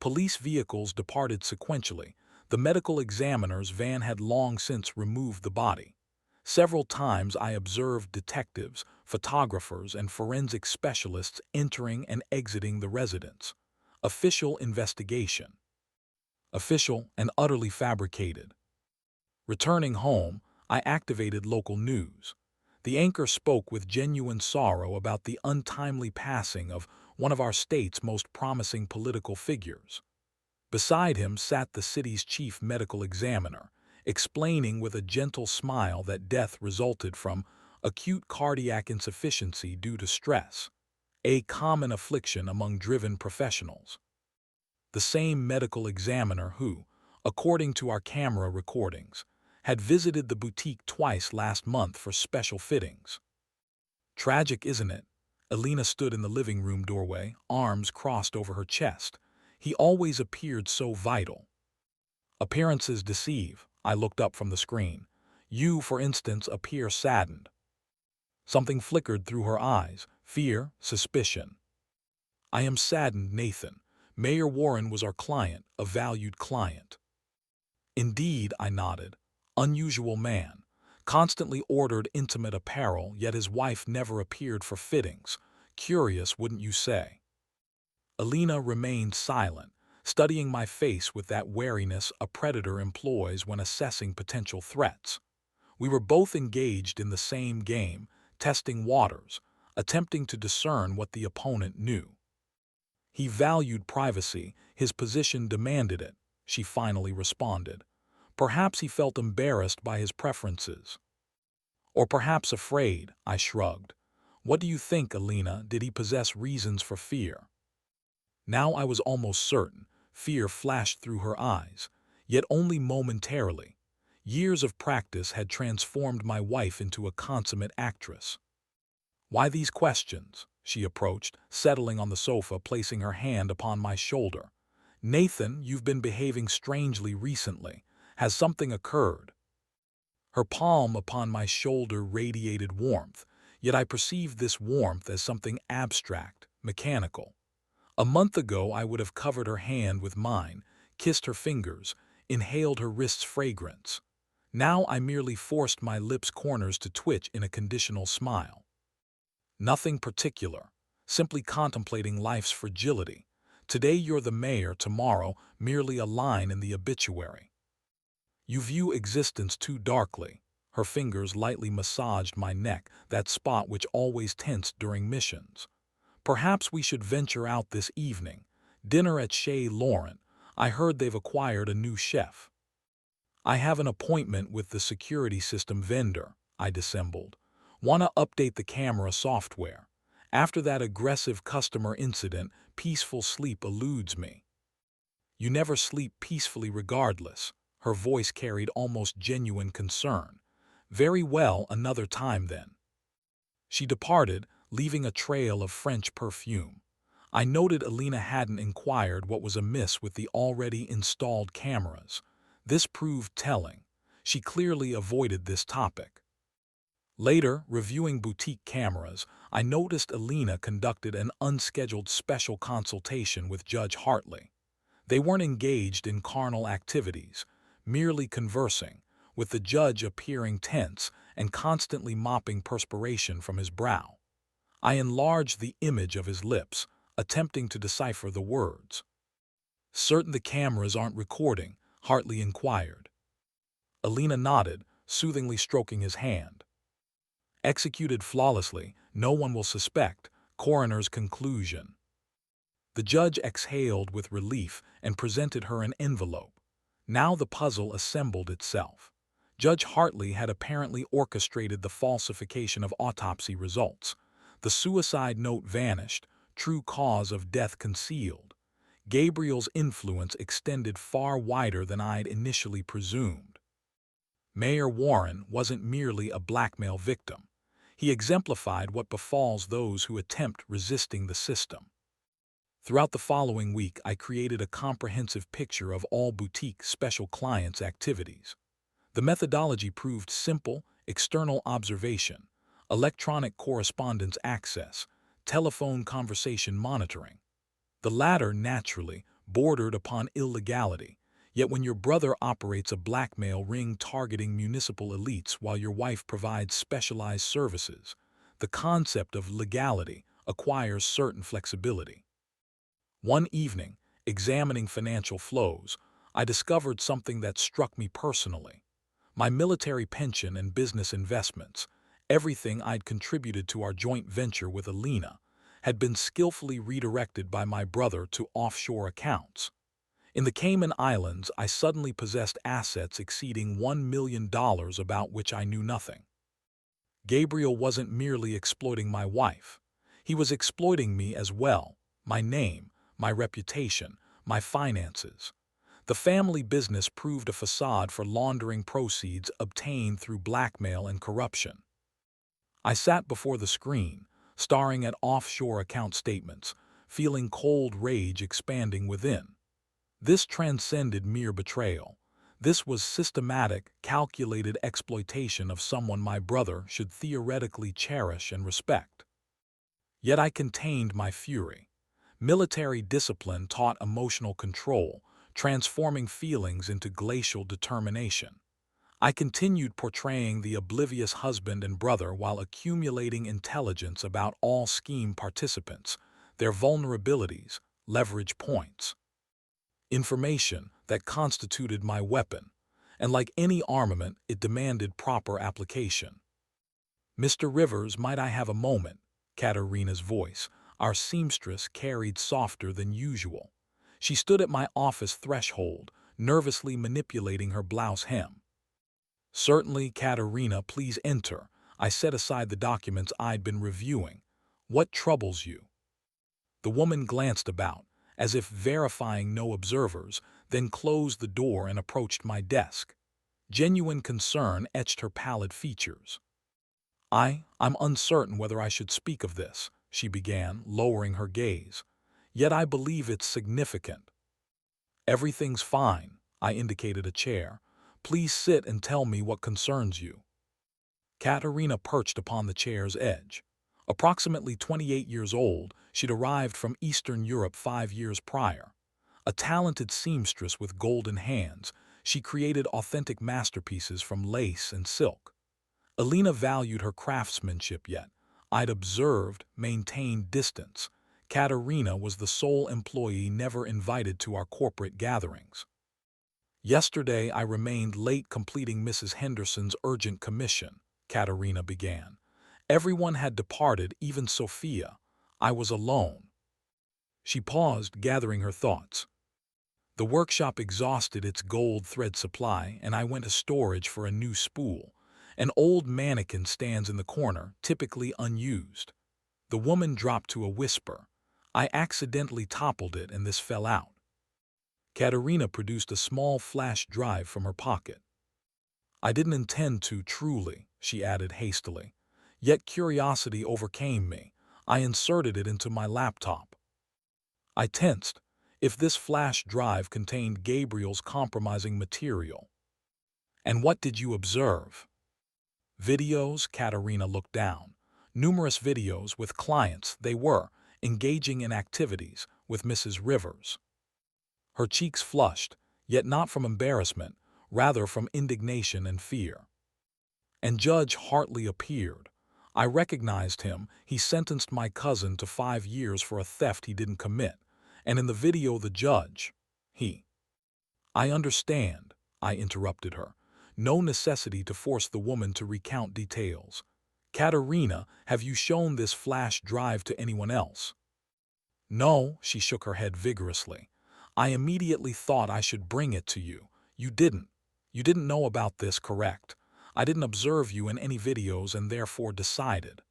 Police vehicles departed sequentially. The medical examiner's van had long since removed the body. Several times I observed detectives, photographers, and forensic specialists entering and exiting the residence. Official investigation. Official and utterly fabricated. Returning home, I activated local news. The anchor spoke with genuine sorrow about the untimely passing of one of our state's most promising political figures. Beside him sat the city's chief medical examiner, explaining with a gentle smile that death resulted from acute cardiac insufficiency due to stress, a common affliction among driven professionals. The same medical examiner who, according to our camera recordings, had visited the boutique twice last month for special fittings. Tragic, isn't it? Alina stood in the living room doorway, arms crossed over her chest. He always appeared so vital. Appearances deceive. I looked up from the screen. You, for instance, appear saddened. Something flickered through her eyes, fear, suspicion. I am saddened, Nathan. Mayor Warren was our client, a valued client. Indeed, I nodded. Unusual man. Constantly ordered intimate apparel, yet his wife never appeared for fittings. Curious, wouldn't you say? Alina remained silent, studying my face with that wariness a predator employs when assessing potential threats. We were both engaged in the same game, testing waters, attempting to discern what the opponent knew. He valued privacy, his position demanded it, she finally responded. Perhaps he felt embarrassed by his preferences. Or perhaps afraid, I shrugged. What do you think, Alina? Did he possess reasons for fear? Now I was almost certain. Fear flashed through her eyes, yet only momentarily. Years of practice had transformed my wife into a consummate actress. Why these questions? She approached, settling on the sofa, placing her hand upon my shoulder. Nathan, you've been behaving strangely recently. Has something occurred? Her palm upon my shoulder radiated warmth, yet I perceived this warmth as something abstract, mechanical. A month ago I would have covered her hand with mine, kissed her fingers, inhaled her wrist's fragrance. Now I merely forced my lips' corners to twitch in a conditional smile. Nothing particular, simply contemplating life's fragility. Today you're the mayor, tomorrow merely a line in the obituary. You view existence too darkly. Her fingers lightly massaged my neck, that spot which always tensed during missions. Perhaps we should venture out this evening. Dinner at Chez Laurent. I heard they've acquired a new chef. I have an appointment with the security system vendor, I dissembled. Wanna update the camera software. After that aggressive customer incident, peaceful sleep eludes me. You never sleep peacefully regardless. Her voice carried almost genuine concern. Very well, another time then. She departed, leaving a trail of French perfume. I noted Alina hadn't inquired what was amiss with the already installed cameras. This proved telling. She clearly avoided this topic. Later, reviewing boutique cameras, I noticed Alina conducted an unscheduled special consultation with Judge Hartley. They weren't engaged in carnal activities, merely conversing, with the judge appearing tense and constantly mopping perspiration from his brow. I enlarged the image of his lips, attempting to decipher the words. "Certain the cameras aren't recording?" Hartley inquired. Alina nodded, soothingly stroking his hand. "Executed flawlessly, no one will suspect." Coroner's conclusion. The judge exhaled with relief and presented her an envelope. Now the puzzle assembled itself. Judge Hartley had apparently orchestrated the falsification of autopsy results. The suicide note vanished, true cause of death concealed. Gabriel's influence extended far wider than I'd initially presumed. Mayor Warren wasn't merely a blackmail victim. He exemplified what befalls those who attempt resisting the system. Throughout the following week, I created a comprehensive picture of all boutique special clients' activities. The methodology proved simple: external observation, electronic correspondence access, telephone conversation monitoring. The latter, naturally, bordered upon illegality. Yet when your brother operates a blackmail ring targeting municipal elites while your wife provides specialized services, the concept of legality acquires certain flexibility. One evening, examining financial flows, I discovered something that struck me personally. My military pension and business investments, everything I'd contributed to our joint venture with Alina, had been skillfully redirected by my brother to offshore accounts. In the Cayman Islands, I suddenly possessed assets exceeding $1 million about which I knew nothing. Gabriel wasn't merely exploiting my wife. He was exploiting me as well: my name, my reputation, my finances. The family business proved a facade for laundering proceeds obtained through blackmail and corruption. I sat before the screen, staring at offshore account statements, feeling cold rage expanding within. This transcended mere betrayal. This was systematic, calculated exploitation of someone my brother should theoretically cherish and respect. Yet I contained my fury. Military discipline taught emotional control, transforming feelings into glacial determination. I continued portraying the oblivious husband and brother while accumulating intelligence about all scheme participants, their vulnerabilities, leverage points. Information that constituted my weapon, and like any armament, it demanded proper application. "Mr. Rivers, might I have a moment?" Katerina's voice, our seamstress, carried softer than usual. She stood at my office threshold, nervously manipulating her blouse hem. "Certainly, Katerina, please enter." I set aside the documents I'd been reviewing. "What troubles you?" The woman glanced about, as if verifying no observers, then closed the door and approached my desk. Genuine concern etched her pallid features. I'm uncertain whether I should speak of this," she began, lowering her gaze. "Yet I believe it's significant." "Everything's fine," I indicated a chair. "Please sit and tell me what concerns you." Katerina perched upon the chair's edge. Approximately 28 years old, she'd arrived from Eastern Europe 5 years prior. A talented seamstress with golden hands, she created authentic masterpieces from lace and silk. Alina valued her craftsmanship, yet I'd observed, maintained distance. Katerina was the sole employee never invited to our corporate gatherings. Yesterday I remained late completing Mrs. Henderson's urgent commission, Katerina began. Everyone had departed, even Sophia. I was alone. She paused, gathering her thoughts. The workshop exhausted its gold thread supply, and I went to storage for a new spool. An old mannequin stands in the corner, typically unused. The woman dropped to a whisper. I accidentally toppled it and this fell out. Katerina produced a small flash drive from her pocket. I didn't intend to, truly, she added hastily. Yet curiosity overcame me. I inserted it into my laptop. I tensed. If this flash drive contained Gabriel's compromising material. And what did you observe? Videos, Katerina looked down. Numerous videos with clients, they were, engaging in activities with Mrs. Rivers. Her cheeks flushed, yet not from embarrassment, rather from indignation and fear. And Judge Hartley appeared. I recognized him. He sentenced my cousin to 5 years for a theft he didn't commit. And in the video the judge, I understand, I interrupted her. No necessity to force the woman to recount details. Katerina, have you shown this flash drive to anyone else? No, she shook her head vigorously. I immediately thought I should bring it to you. You didn't. You didn't know about this, correct? I didn't observe you in any videos and therefore decided.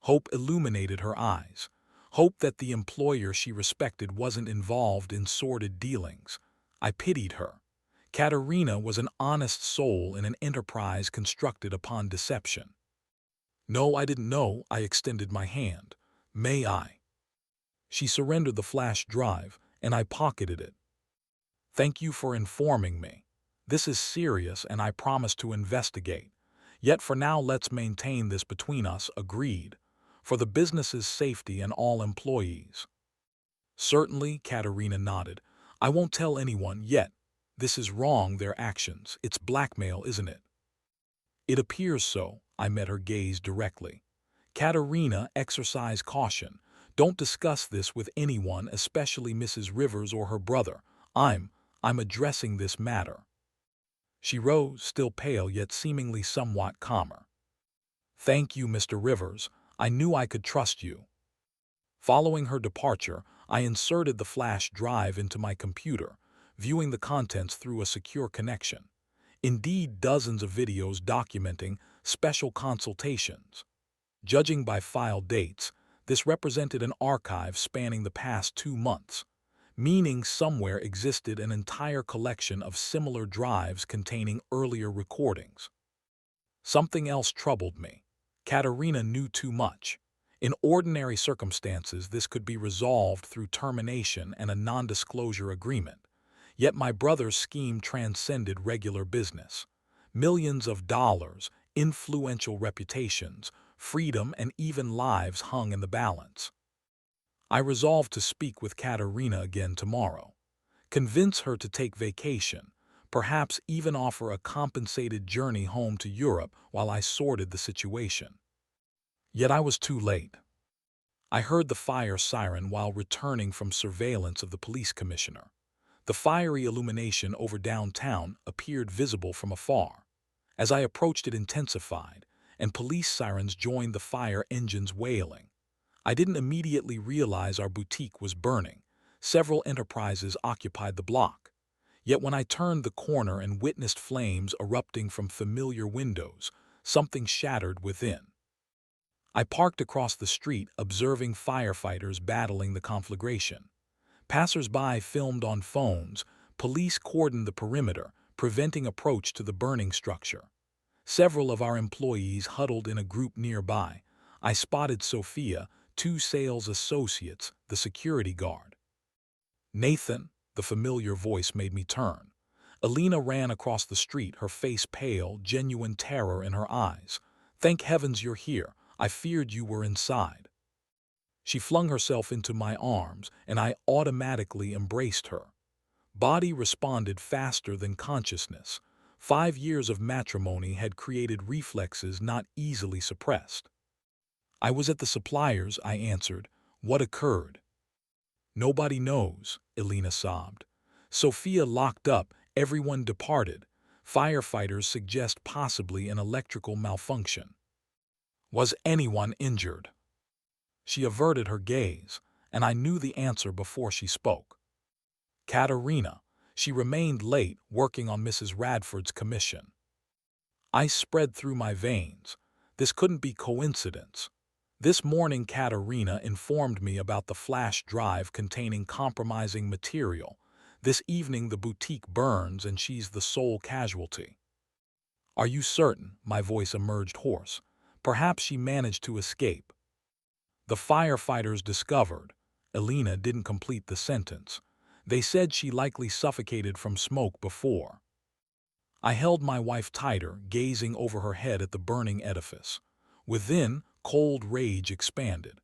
Hope illuminated her eyes. Hope that the employer she respected wasn't involved in sordid dealings. I pitied her. Katerina was an honest soul in an enterprise constructed upon deception. No, I didn't know. I extended my hand. May I? She surrendered the flash drive, and I pocketed it. Thank you for informing me. This is serious, and I promise to investigate. Yet for now let's maintain this between us, agreed, for the business's safety and all employees. Certainly, Katerina nodded. I won't tell anyone yet. This is wrong, their actions. It's blackmail, isn't it? It appears so. I met her gaze directly. Katerina, exercise caution. Don't discuss this with anyone, especially Mrs. Rivers or her brother. I'm addressing this matter. She rose, still pale yet seemingly somewhat calmer. Thank you, Mr. Rivers. I knew I could trust you. Following her departure, I inserted the flash drive into my computer, viewing the contents through a secure connection. Indeed, dozens of videos documenting special consultations. Judging by file dates, this represented an archive spanning the past 2 months, meaning somewhere existed an entire collection of similar drives containing earlier recordings. Something else troubled me. Katerina knew too much. In ordinary circumstances, this could be resolved through termination and a non-disclosure agreement. Yet my brother's scheme transcended regular business. Millions of dollars, influential reputations, freedom, and even lives hung in the balance. I resolved to speak with Katerina again tomorrow. Convince her to take vacation, perhaps even offer a compensated journey home to Europe while I sorted the situation. Yet I was too late. I heard the fire siren while returning from surveillance of the police commissioner. The fiery illumination over downtown appeared visible from afar. As I approached, it intensified, and police sirens joined the fire engines wailing. I didn't immediately realize our boutique was burning. Several enterprises occupied the block. Yet when I turned the corner and witnessed flames erupting from familiar windows, something shattered within. I parked across the street, observing firefighters battling the conflagration. Passers-by filmed on phones. Police cordoned the perimeter, preventing approach to the burning structure. Several of our employees huddled in a group nearby. I spotted Sophia, 2 sales associates, the security guard. Nathan, the familiar voice made me turn. Alina ran across the street, her face pale, genuine terror in her eyes. Thank heavens you're here. I feared you were inside. She flung herself into my arms, and I automatically embraced her. Body responded faster than consciousness. 5 years of matrimony had created reflexes not easily suppressed. I was at the suppliers, I answered. What occurred? Nobody knows, Elena sobbed. Sophia locked up, everyone departed. Firefighters suggest possibly an electrical malfunction. Was anyone injured? She averted her gaze, and I knew the answer before she spoke. Katerina. She remained late working on Mrs. Radford's commission. Ice spread through my veins. This couldn't be coincidence. This morning Katerina informed me about the flash drive containing compromising material. This evening the boutique burns and she's the sole casualty. Are you certain? My voice emerged hoarse. Perhaps she managed to escape. The firefighters discovered. Elena didn't complete the sentence. They said she likely suffocated from smoke before. I held my wife tighter, gazing over her head at the burning edifice. Within, cold rage expanded.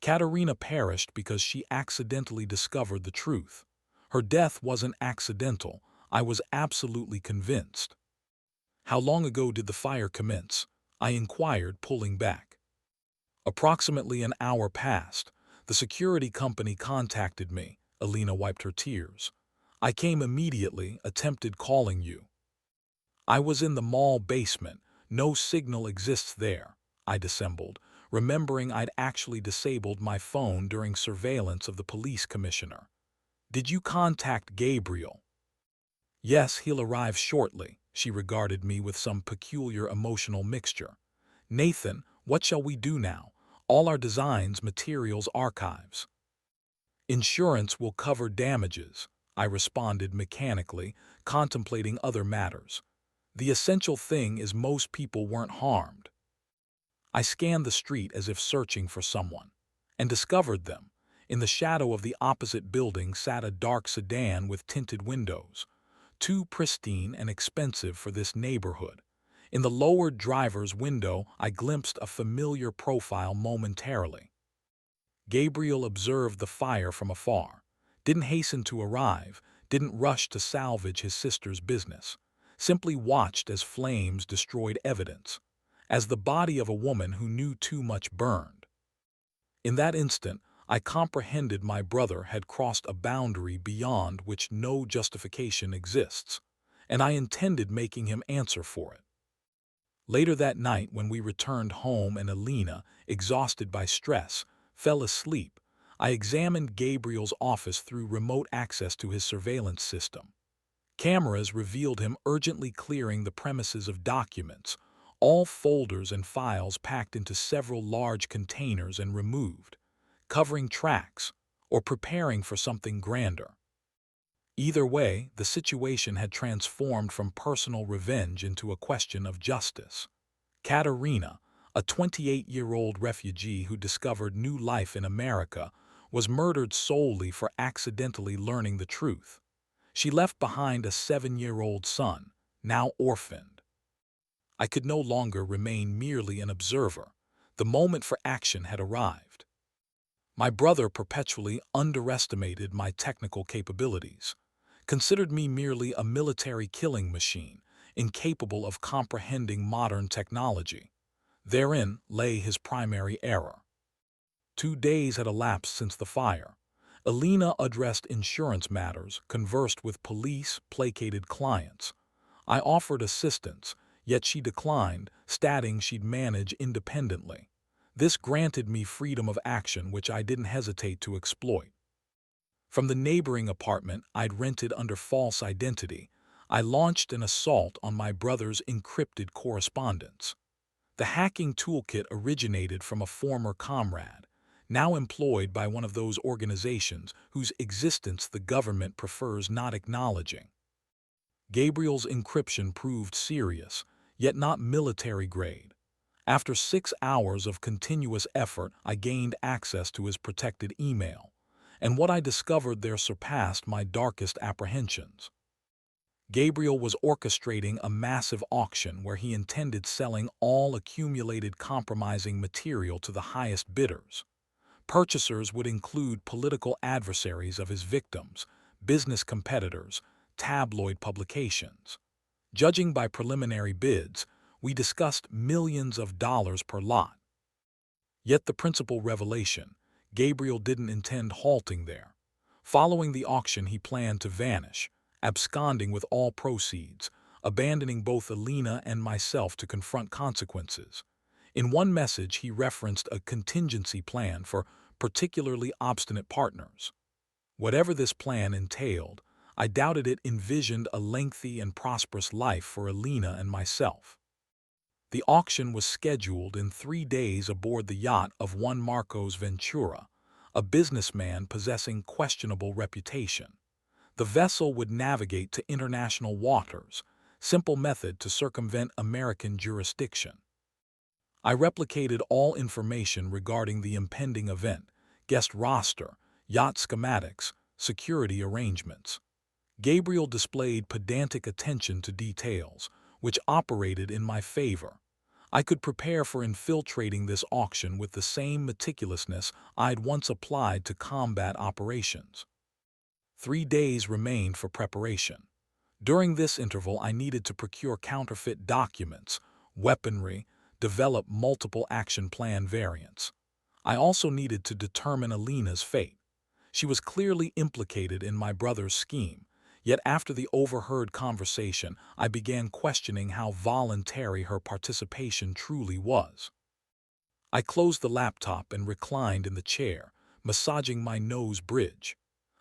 Katerina perished because she accidentally discovered the truth. Her death wasn't accidental. I was absolutely convinced. How long ago did the fire commence? I inquired, pulling back. Approximately an hour passed. The security company contacted me. Elena wiped her tears. I came immediately, attempted calling you. I was in the mall basement. No signal exists there. I dissembled, remembering I'd actually disabled my phone during surveillance of the police commissioner. Did you contact Gabriel? Yes, he'll arrive shortly. She regarded me with some peculiar emotional mixture. Nathan, what shall we do now? All our designs, materials, archives. Insurance will cover damages, I responded mechanically, contemplating other matters. The essential thing is most people weren't harmed. I scanned the street as if searching for someone, and discovered them. In the shadow of the opposite building sat a dark sedan with tinted windows, too pristine and expensive for this neighborhood. In the lowered driver's window, I glimpsed a familiar profile momentarily. Gabriel observed the fire from afar, didn't hasten to arrive, didn't rush to salvage his sister's business, simply watched as flames destroyed evidence, as the body of a woman who knew too much burned. In that instant, I comprehended my brother had crossed a boundary beyond which no justification exists, and I intended making him answer for it. Later that night, when we returned home and Elena, exhausted by stress, fell asleep, I examined Gabriel's office through remote access to his surveillance system. Cameras revealed him urgently clearing the premises of documents, all folders and files packed into several large containers and removed, covering tracks or preparing for something grander. Either way, the situation had transformed from personal revenge into a question of justice. Katerina, a 28-year-old refugee who discovered new life in America, was murdered solely for accidentally learning the truth. She left behind a 7-year-old son, now orphaned. I could no longer remain merely an observer. The moment for action had arrived. My brother perpetually underestimated my technical capabilities, considered me merely a military killing machine, incapable of comprehending modern technology. Therein lay his primary error. 2 days had elapsed since the fire. Elena addressed insurance matters, conversed with police, placated clients. I offered assistance, yet she declined, stating she'd manage independently. This granted me freedom of action which I didn't hesitate to exploit. From the neighboring apartment I'd rented under false identity, I launched an assault on my brother's encrypted correspondence. The hacking toolkit originated from a former comrade, now employed by one of those organizations whose existence the government prefers not acknowledging. Gabriel's encryption proved serious, yet not military grade. After 6 hours of continuous effort, I gained access to his protected email, and what I discovered there surpassed my darkest apprehensions. Gabriel was orchestrating a massive auction where he intended selling all accumulated compromising material to the highest bidders. Purchasers would include political adversaries of his victims, business competitors, tabloid publications. Judging by preliminary bids, we discussed millions of dollars per lot. Yet the principal revelation, Gabriel didn't intend halting there. Following the auction, he planned to vanish, absconding with all proceeds, abandoning both Alina and myself to confront consequences. In one message, he referenced a contingency plan for particularly obstinate partners. Whatever this plan entailed, I doubted it envisioned a lengthy and prosperous life for Alina and myself. The auction was scheduled in 3 days aboard the yacht of one Marcos Ventura, a businessman possessing questionable reputation. The vessel would navigate to international waters, simple method to circumvent American jurisdiction. I replicated all information regarding the impending event, guest roster, yacht schematics, security arrangements. Gabriel displayed pedantic attention to details, which operated in my favor. I could prepare for infiltrating this auction with the same meticulousness I'd once applied to combat operations. 3 days remained for preparation. During this interval, I needed to procure counterfeit documents, weaponry, develop multiple action plan variants. I also needed to determine Alina's fate. She was clearly implicated in my brother's scheme, yet after the overheard conversation, I began questioning how voluntary her participation truly was. I closed the laptop and reclined in the chair, massaging my nose bridge.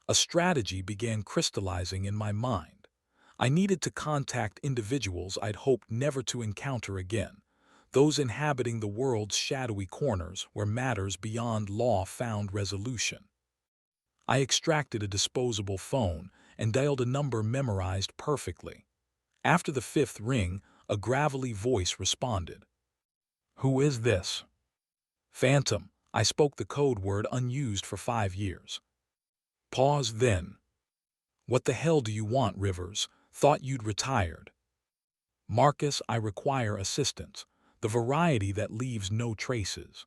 A strategy began crystallizing in my mind. I needed to contact individuals I'd hoped never to encounter again, those inhabiting the world's shadowy corners where matters beyond law found resolution. I extracted a disposable phone and dialed a number memorized perfectly. After the 5th ring, a gravelly voice responded. "Who is this?" "Phantom." I spoke the code word unused for 5 years. Pause then. "What the hell do you want, Rivers? Thought you'd retired." "Marcus, I require assistance, the variety that leaves no traces."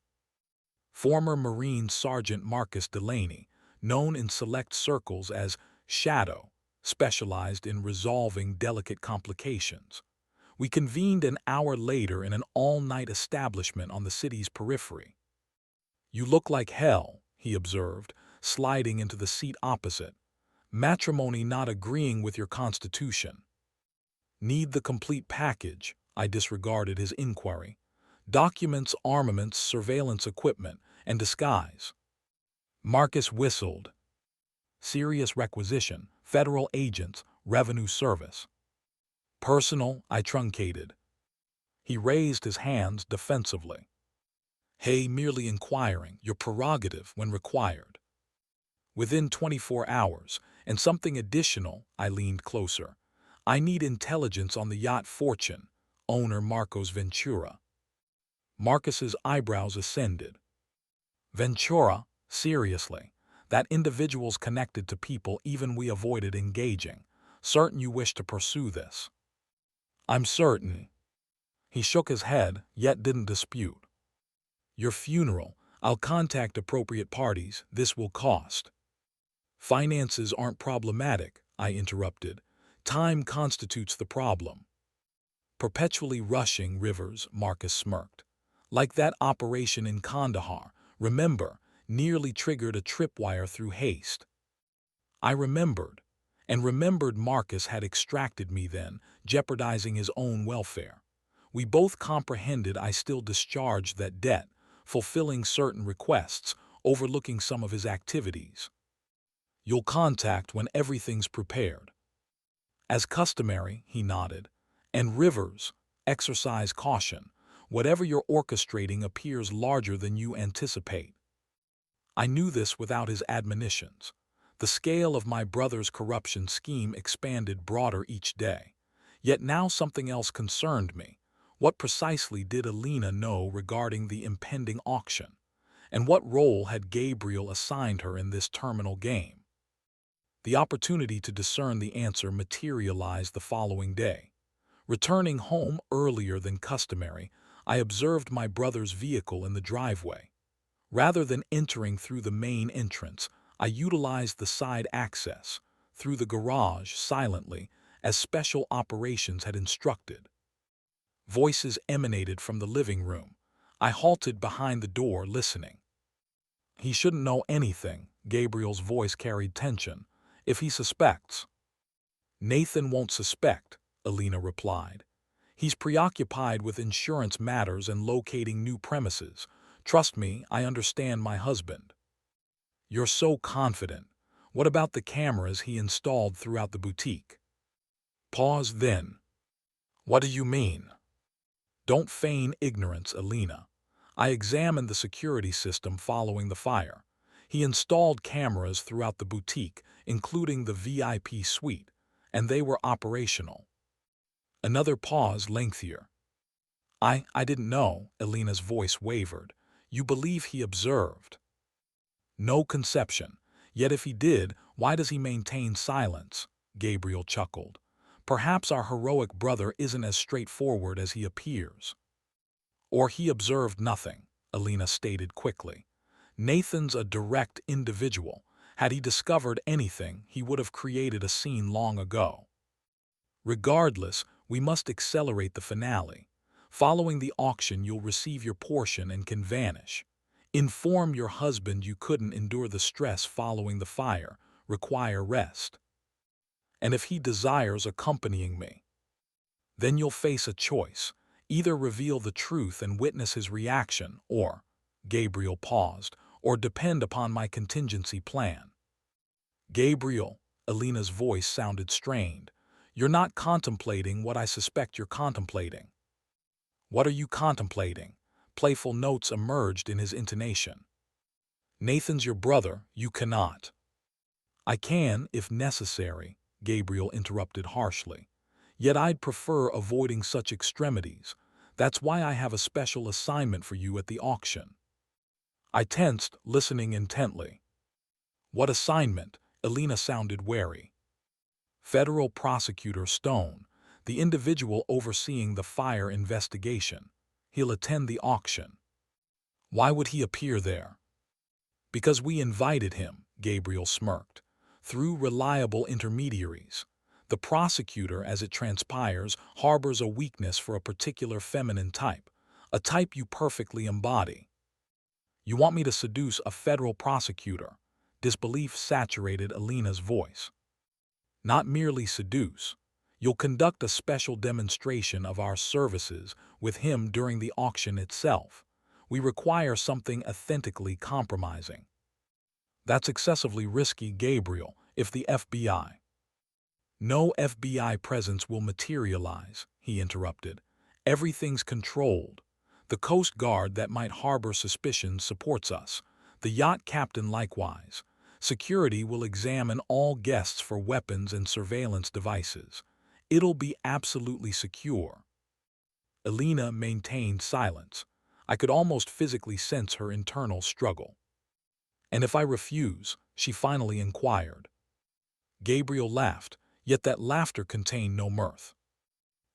Former Marine Sergeant Marcus Delaney, known in select circles as Shadow, specialized in resolving delicate complications. We convened an hour later in an all-night establishment on the city's periphery. "You look like hell," he observed, sliding into the seat opposite. "Matrimony not agreeing with your constitution." "Need the complete package," I disregarded his inquiry. "Documents, armaments, surveillance equipment, and disguise." Marcus whistled. "Serious requisition, federal agents, revenue service." "Personal," I truncated. He raised his hands defensively. "Hey, merely inquiring, your prerogative when required." "Within 24 hours, and something additional," I leaned closer. "I need intelligence on the yacht Fortune, owner Marcos Ventura." Marcus's eyebrows ascended. "Ventura? Seriously? That individual's connected to people even we avoided engaging. Certain you wish to pursue this?" "I'm certain." He shook his head, yet didn't dispute. "Your funeral. I'll contact appropriate parties. This will cost." "Finances aren't problematic," I interrupted. "Time constitutes the problem." "Perpetually rushing, Rivers," Marcus smirked. "Like that operation in Kandahar, remember, nearly triggered a tripwire through haste." I remembered, and remembered Marcus had extracted me then, jeopardizing his own welfare. We both comprehended I still discharged that debt, fulfilling certain requests, overlooking some of his activities. "You'll contact when everything's prepared." "As customary," he nodded. "And Rivers, exercise caution. Whatever you're orchestrating appears larger than you anticipate." I knew this without his admonitions. The scale of my brother's corruption scheme expanded broader each day. Yet now something else concerned me. What precisely did Alina know regarding the impending auction? And what role had Gabriel assigned her in this terminal game? The opportunity to discern the answer materialized the following day. Returning home earlier than customary, I observed my brother's vehicle in the driveway. Rather than entering through the main entrance, I utilized the side access, through the garage, silently, as special operations had instructed. Voices emanated from the living room. I halted behind the door, listening. He shouldn't know anything, Gabriel's voice carried tension. If he suspects. Nathan won't suspect, Alina replied. He's preoccupied with insurance matters and locating new premises. Trust me, I understand my husband. You're so confident. What about the cameras he installed throughout the boutique? Pause then. What do you mean? Don't feign ignorance, Alina. I examined the security system following the fire. He installed cameras throughout the boutique, including the VIP suite, and they were operational. Another pause, lengthier. I didn't know, Alina's voice wavered. You believe he observed? No conception. Yet if he did, why does he maintain silence? Gabriel chuckled. Perhaps our heroic brother isn't as straightforward as he appears. Or he observed nothing, Alina stated quickly. Nathan's a direct individual. Had he discovered anything, he would have created a scene long ago. Regardless, we must accelerate the finale. Following the auction, you'll receive your portion and can vanish. Inform your husband you couldn't endure the stress following the fire, require rest. And if he desires accompanying me, then you'll face a choice. Either reveal the truth and witness his reaction, or, Gabriel paused, or depend upon my contingency plan. Gabriel, Alina's voice sounded strained. You're not contemplating what I suspect you're contemplating. What are you contemplating? Playful notes emerged in his intonation. Nathan's your brother, you cannot. I can, if necessary, Gabriel interrupted harshly. Yet I'd prefer avoiding such extremities. That's why I have a special assignment for you at the auction. I tensed, listening intently. What assignment? Alina sounded wary. Federal Prosecutor Stone, the individual overseeing the fire investigation. He'll attend the auction. Why would he appear there? Because we invited him, Gabriel smirked, through reliable intermediaries. The prosecutor, as it transpires, harbors a weakness for a particular feminine type, a type you perfectly embody. You want me to seduce a federal prosecutor? Disbelief saturated Alina's voice. Not merely seduce. You'll conduct a special demonstration of our services with him during the auction itself. We require something authentically compromising. That's excessively risky, Gabriel, if the FBI. No FBI presence will materialize, he interrupted. Everything's controlled. The Coast Guard that might harbor suspicions supports us. The yacht captain likewise. Security will examine all guests for weapons and surveillance devices. It'll be absolutely secure. Alina maintained silence. I could almost physically sense her internal struggle. And if I refuse, she finally inquired. Gabriel laughed, yet that laughter contained no mirth.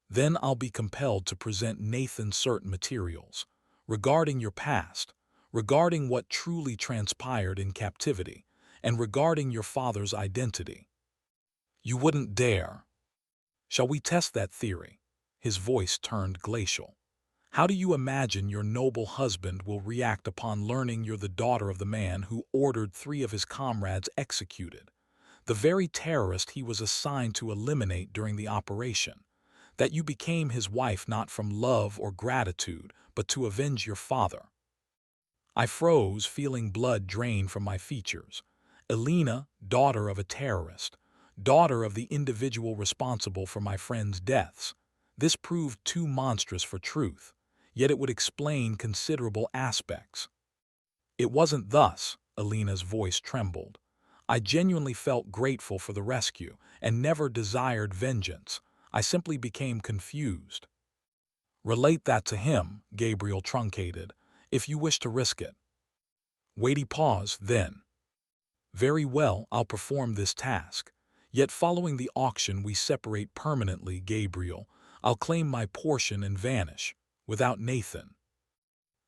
Then I'll be compelled to present Nathan certain materials, regarding your past, regarding what truly transpired in captivity, and regarding your father's identity. You wouldn't dare. Shall we test that theory? His voice turned glacial. How do you imagine your noble husband will react upon learning you're the daughter of the man who ordered 3 of his comrades executed? The very terrorist he was assigned to eliminate during the operation. That you became his wife not from love or gratitude, but to avenge your father. I froze, feeling blood drain from my features. Alina, daughter of a terrorist, daughter of the individual responsible for my friends' deaths. This proved too monstrous for truth, yet it would explain considerable aspects. It wasn't thus, Alina's voice trembled. I genuinely felt grateful for the rescue and never desired vengeance. I simply became confused. Relate that to him, Gabriel truncated, if you wish to risk it. Weighty pause, then. Very well, I'll perform this task. Yet following the auction we separate permanently, Gabriel. I'll claim my portion and vanish, without Nathan.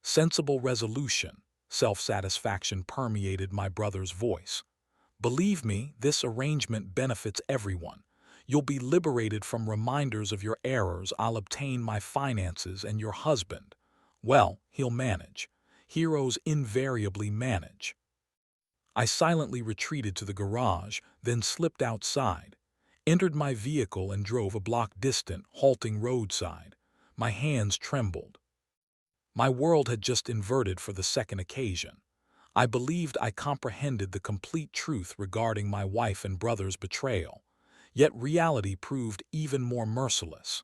Sensible resolution, Self-satisfaction permeated my brother's voice. Believe me, this arrangement benefits everyone. You'll be liberated from reminders of your errors. I'll obtain my finances, and your husband, well, he'll manage. Heroes invariably manage. I silently retreated to the garage, then slipped outside, entered my vehicle and drove a block distant, halting roadside. My hands trembled. My world had just inverted for the second occasion. I believed I comprehended the complete truth regarding my wife and brother's betrayal. Yet reality proved even more merciless.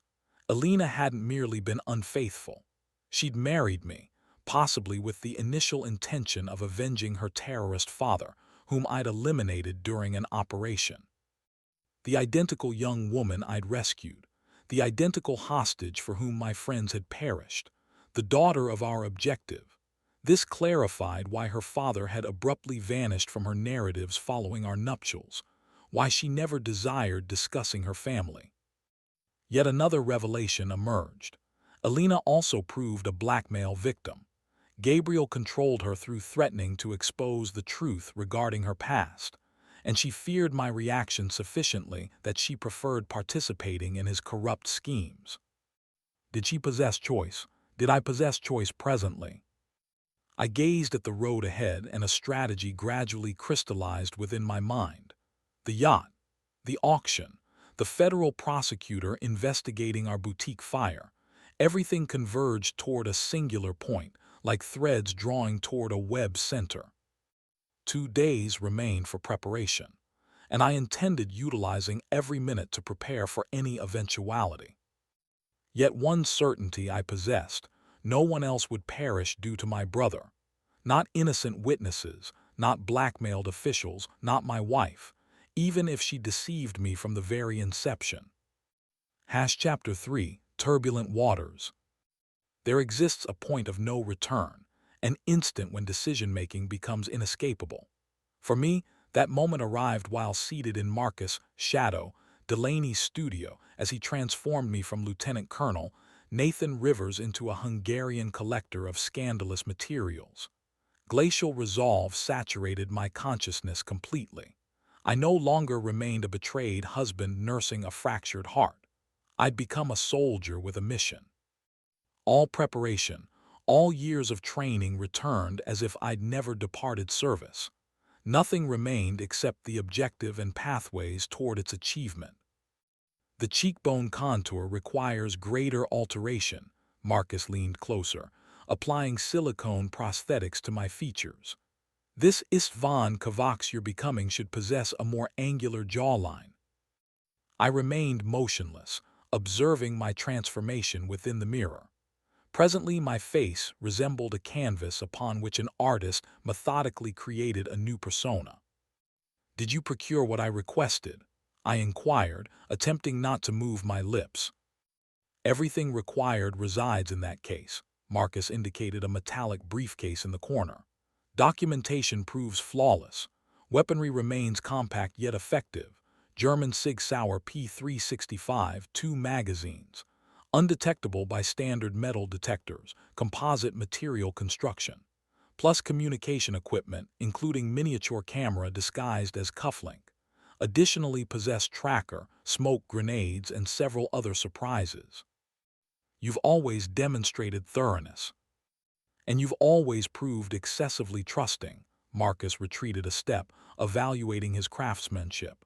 Alina hadn't merely been unfaithful. She'd married me, possibly with the initial intention of avenging her terrorist father, whom I'd eliminated during an operation. The identical young woman I'd rescued, the identical hostage for whom my friends had perished, the daughter of our objective. This clarified why her father had abruptly vanished from her narratives following our nuptials, why she never desired discussing her family. Yet another revelation emerged. Alina also proved a blackmail victim. Gabriel controlled her through threatening to expose the truth regarding her past, and she feared my reaction sufficiently that she preferred participating in his corrupt schemes. Did she possess choice? Did I possess choice presently? I gazed at the road ahead, and a strategy gradually crystallized within my mind. The yacht, the auction, the federal prosecutor investigating our boutique fire. Everything converged toward a singular point, like threads drawing toward a web center. 2 days remained for preparation, and I intended utilizing every minute to prepare for any eventuality. Yet one certainty I possessed: no one else would perish due to my brother. Not innocent witnesses, not blackmailed officials, not my wife, even if she deceived me from the very inception. Chapter 3: Turbulent Waters. There exists a point of no return, an instant when decision-making becomes inescapable. For me, that moment arrived while seated in Marcus Shadow Delaney's studio as he transformed me from Lieutenant Colonel Nathan Rivers into a Hungarian collector of scandalous materials. Glacial resolve saturated my consciousness completely. I no longer remained a betrayed husband nursing a fractured heart. I'd become a soldier with a mission. All preparation, all years of training returned as if I'd never departed service. Nothing remained except the objective and pathways toward its achievement. The cheekbone contour requires greater alteration. Marcus leaned closer, applying silicone prosthetics to my features. This Istvan Kovacs you're becoming should possess a more angular jawline. I remained motionless, observing my transformation within the mirror. Presently my face resembled a canvas upon which an artist methodically created a new persona. "Did you procure what I requested?" I inquired, attempting not to move my lips. "Everything required resides in that case." Marcus indicated a metallic briefcase in the corner. "Documentation proves flawless. Weaponry remains compact yet effective. German Sig Sauer P365, 2 magazines. Undetectable by standard metal detectors, composite material construction. Plus communication equipment, including miniature camera disguised as cufflink. Additionally possess tracker, smoke grenades, and several other surprises. You've always demonstrated thoroughness. And you've always proved excessively trusting." Marcus retreated a step, evaluating his craftsmanship.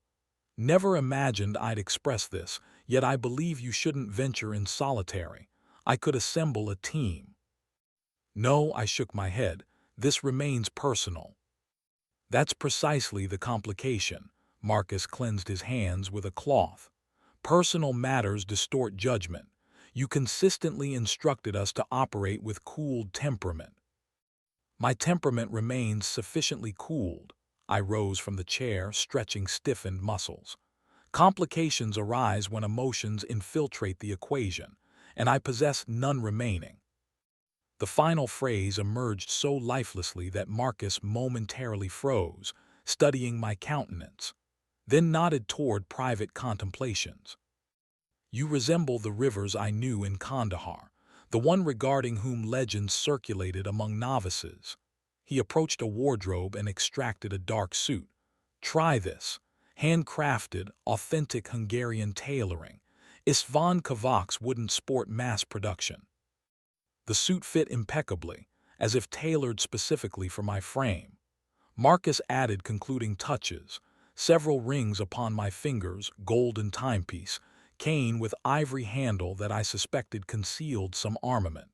"Never imagined I'd express this, yet I believe you shouldn't venture in solitary. I could assemble a team." "No," I shook my head. "This remains personal." "That's precisely the complication." Marcus cleansed his hands with a cloth. "Personal matters distort judgment. You consistently instructed us to operate with cooled temperament." "My temperament remains sufficiently cooled." I rose from the chair, stretching stiffened muscles. "Complications arise when emotions infiltrate the equation, and I possess none remaining." The final phrase emerged so lifelessly that Marcus momentarily froze, studying my countenance, then nodded toward private contemplations. "You resemble the Rivers I knew in Kandahar, the one regarding whom legends circulated among novices." He approached a wardrobe and extracted a dark suit. "Try this. Handcrafted, authentic Hungarian tailoring. Istvan Kavak's wouldn't sport mass production." The suit fit impeccably, as if tailored specifically for my frame. Marcus added concluding touches: several rings upon my fingers, golden timepiece, cane with ivory handle that I suspected concealed some armament.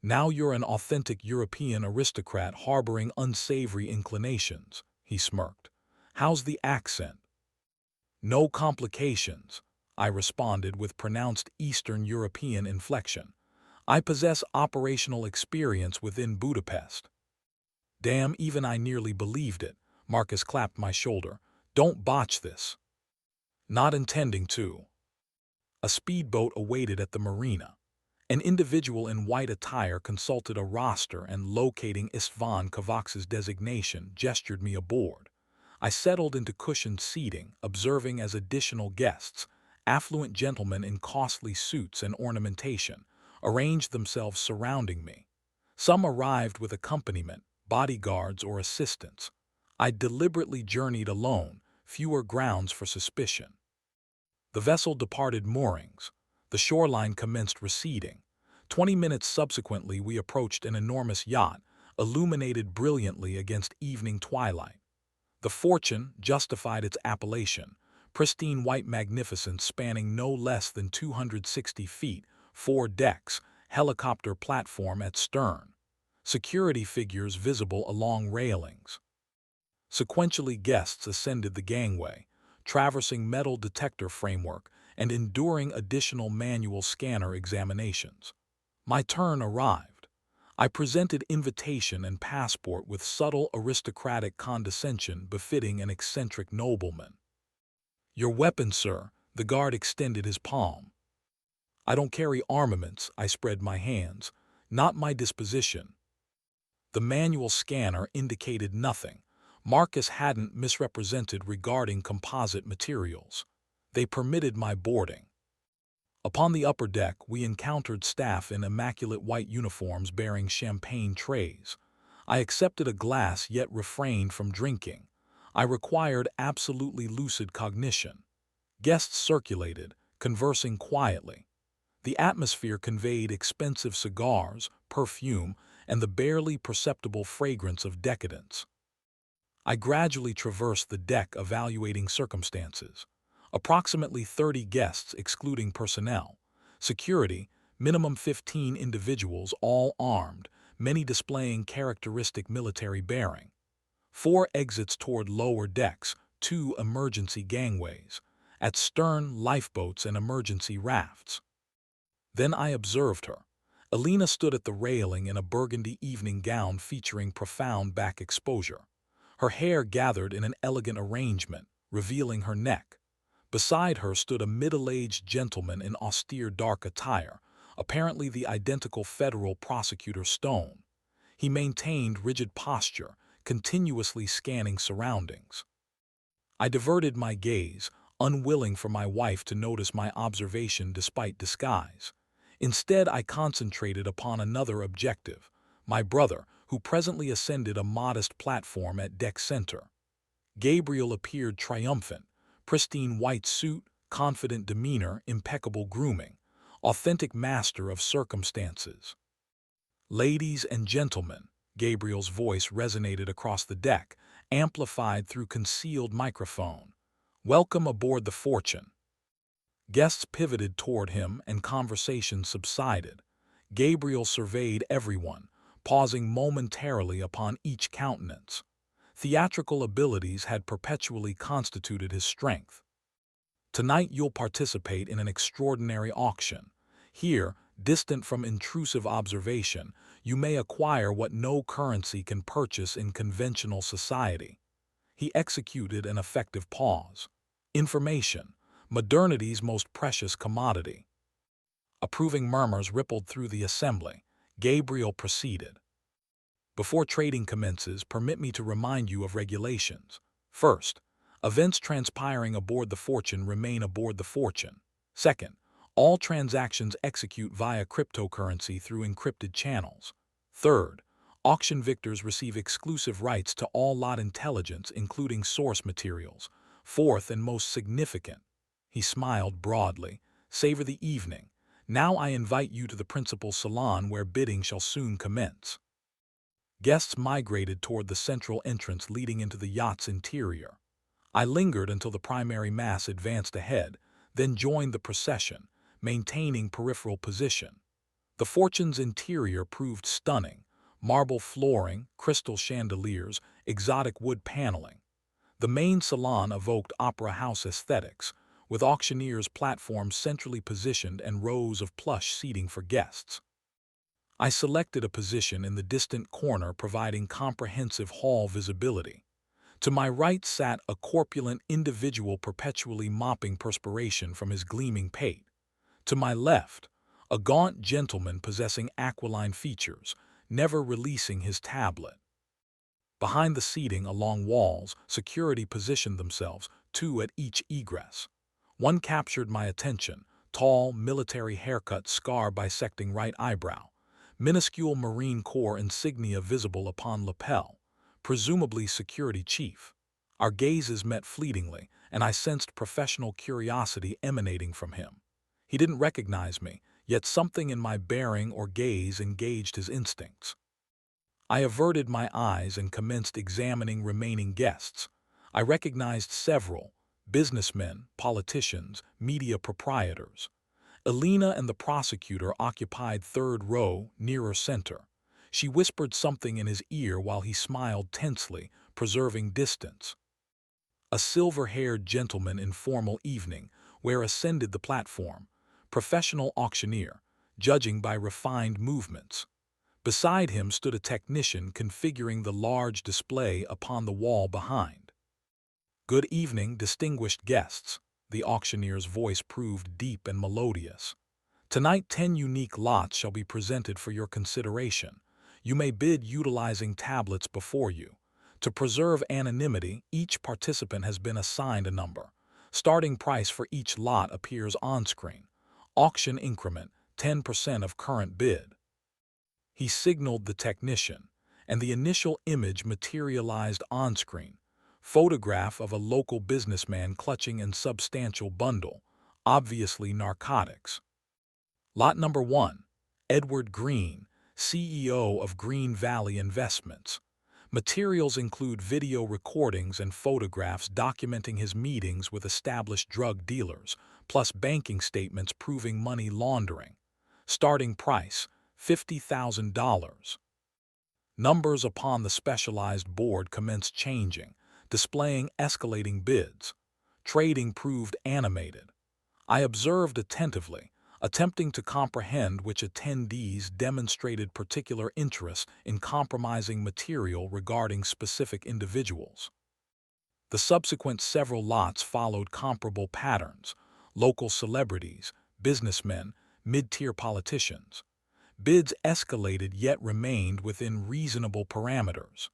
"Now you're an authentic European aristocrat harboring unsavory inclinations," he smirked. "How's the accent?" "No complications," I responded with pronounced Eastern European inflection. "I possess operational experience within Budapest." "Damn, even I nearly believed it." Marcus clapped my shoulder. "Don't botch this." "Not intending to." A speedboat awaited at the marina. An individual in white attire consulted a roster and, locating Istvan Kavak's designation, gestured me aboard. I settled into cushioned seating, observing as additional guests, affluent gentlemen in costly suits and ornamentation, arranged themselves surrounding me. Some arrived with accompaniment, bodyguards or assistants. I deliberately journeyed alone, fewer grounds for suspicion. The vessel departed moorings. The shoreline commenced receding. 20 minutes subsequently, we approached an enormous yacht, illuminated brilliantly against evening twilight. The Fortune justified its appellation: pristine white magnificence spanning no less than 260 feet, 4 decks, helicopter platform at stern. Security figures visible along railings. Sequentially, guests ascended the gangway, traversing metal detector framework and enduring additional manual scanner examinations. My turn arrived. I presented invitation and passport with subtle aristocratic condescension befitting an eccentric nobleman. "Your weapon, sir." The guard extended his palm. "I don't carry armaments," I spread my hands. "Not my disposition." The manual scanner indicated nothing. Marcus hadn't misrepresented regarding composite materials. They permitted my boarding. Upon the upper deck, we encountered staff in immaculate white uniforms bearing champagne trays. I accepted a glass yet refrained from drinking. I required absolutely lucid cognition. Guests circulated, conversing quietly. The atmosphere conveyed expensive cigars, perfume, and the barely perceptible fragrance of decadence. I gradually traversed the deck, evaluating circumstances. Approximately 30 guests excluding personnel. Security, minimum 15 individuals, all armed, many displaying characteristic military bearing. 4 exits toward lower decks, 2 emergency gangways. At stern, lifeboats and emergency rafts. Then I observed her. Elena stood at the railing in a burgundy evening gown featuring profound back exposure. Her hair gathered in an elegant arrangement, revealing her neck. Beside her stood a middle-aged gentleman in austere dark attire, apparently the identical federal prosecutor Stone. He maintained rigid posture, continuously scanning surroundings. I diverted my gaze, unwilling for my wife to notice my observation despite disguise. Instead, I concentrated upon another objective: my brother, who presently ascended a modest platform at deck center. Gabriel appeared triumphant: pristine white suit, confident demeanor, impeccable grooming, authentic master of circumstances. "Ladies and gentlemen," Gabriel's voice resonated across the deck, amplified through concealed microphone. "Welcome aboard the Fortune." Guests pivoted toward him and conversation subsided. Gabriel surveyed everyone, pausing momentarily upon each countenance. Theatrical abilities had perpetually constituted his strength. "Tonight you'll participate in an extraordinary auction. Here, distant from intrusive observation, you may acquire what no currency can purchase in conventional society." He executed an effective pause. "Information, modernity's most precious commodity." Approving murmurs rippled through the assembly. Gabriel proceeded. "Before trading commences, permit me to remind you of regulations. First, events transpiring aboard the Fortune remain aboard the Fortune. Second, all transactions execute via cryptocurrency through encrypted channels. Third, Auction victors receive exclusive rights to all lot intelligence, including source materials. Fourth and most significant, he smiled broadly, savor the evening. Now I invite you to the principal salon where bidding shall soon commence. Guests migrated toward the central entrance leading into the yacht's interior. I lingered until the primary mass advanced ahead, then joined the procession, maintaining peripheral position. The Fortune's interior proved stunning: marble flooring, crystal chandeliers, exotic wood paneling. The main salon evoked opera house aesthetics, with auctioneers' platforms centrally positioned and rows of plush seating for guests. I selected a position in the distant corner, providing comprehensive hall visibility. To my right sat a corpulent individual perpetually mopping perspiration from his gleaming pate. To my left, a gaunt gentleman possessing aquiline features, never releasing his tablet. Behind the seating along walls, security positioned themselves, two at each egress. One captured my attention: tall, military haircut, scar bisecting right eyebrow, minuscule Marine Corps insignia visible upon lapel, presumably security chief. Our gazes met fleetingly, and I sensed professional curiosity emanating from him. He didn't recognize me, yet something in my bearing or gaze engaged his instincts. I averted my eyes and commenced examining remaining guests. I recognized several: businessmen, politicians, media proprietors. Elena and the prosecutor occupied third row, nearer center. She whispered something in his ear while he smiled tensely, preserving distance. A silver-haired gentleman in formal evening wear ascended the platform, professional auctioneer, judging by refined movements. Beside him stood a technician configuring the large display upon the wall behind. "Good evening, distinguished guests," the auctioneer's voice proved deep and melodious. "Tonight 10 unique lots shall be presented for your consideration. You may bid utilizing tablets before you. To preserve anonymity, each participant has been assigned a number. Starting price for each lot appears on screen. Auction increment, 10% of current bid." He signaled the technician, and the initial image materialized on screen: photograph of a local businessman clutching a substantial bundle, obviously narcotics. Lot number 1, Edward Green, CEO of Green Valley Investments. Materials include video recordings and photographs documenting his meetings with established drug dealers, plus banking statements proving money laundering. Starting price, $50,000. Numbers upon the specialized board commenced changing, displaying escalating bids. Trading proved animated. I observed attentively, attempting to comprehend which attendees demonstrated particular interest in compromising material regarding specific individuals. The subsequent several lots followed comparable patterns: local celebrities, businessmen, mid-tier politicians. Bids escalated yet remained within reasonable parameters.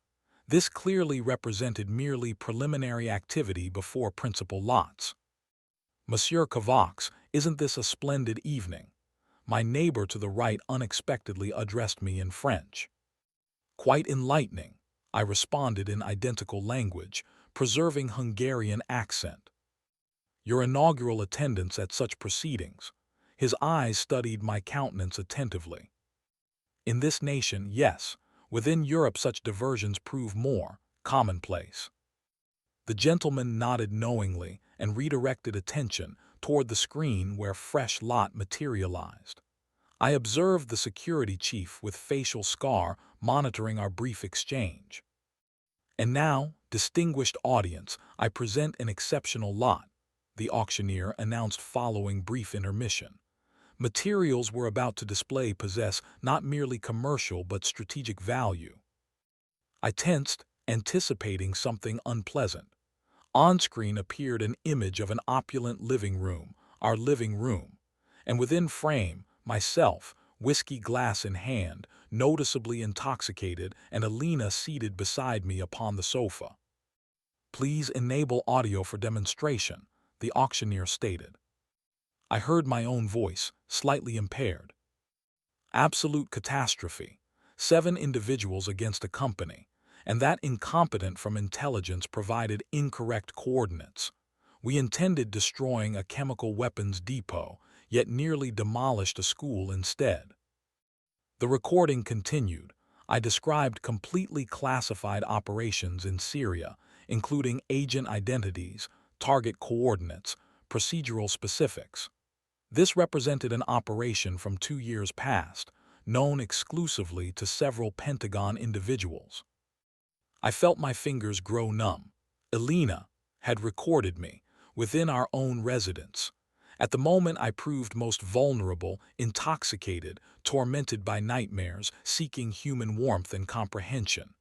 This clearly represented merely preliminary activity before principal lots. "Monsieur Cavox, isn't this a splendid evening?" My neighbor to the right unexpectedly addressed me in French. "Quite enlightening," I responded in identical language, preserving Hungarian accent. "Your inaugural attendance at such proceedings." His eyes studied my countenance attentively. "In this nation, yes. Within Europe such diversions prove more commonplace." The gentleman nodded knowingly and redirected attention toward the screen where fresh lot materialized. I observed the security chief with facial scar monitoring our brief exchange. "And now, distinguished audience, I present an exceptional lot," the auctioneer announced following brief intermission. Materials we're about to display possess not merely commercial but strategic value. I tensed, anticipating something unpleasant. On screen appeared an image of an opulent living room, our living room, and within frame, myself, whiskey glass in hand, noticeably intoxicated, and Elena seated beside me upon the sofa. "Please enable audio for demonstration," the auctioneer stated. I heard my own voice, slightly impaired. "Absolute catastrophe. 7 individuals against a company, and that incompetent from intelligence provided incorrect coordinates. We intended destroying a chemical weapons depot, yet nearly demolished a school instead. The recording continued. I described completely classified operations in Syria, including agent identities, target coordinates, procedural specifics. This represented an operation from 2 years past, known exclusively to several Pentagon individuals. I felt my fingers grow numb. Elena had recorded me within our own residence. At the moment I proved most vulnerable, intoxicated, tormented by nightmares, seeking human warmth and comprehension.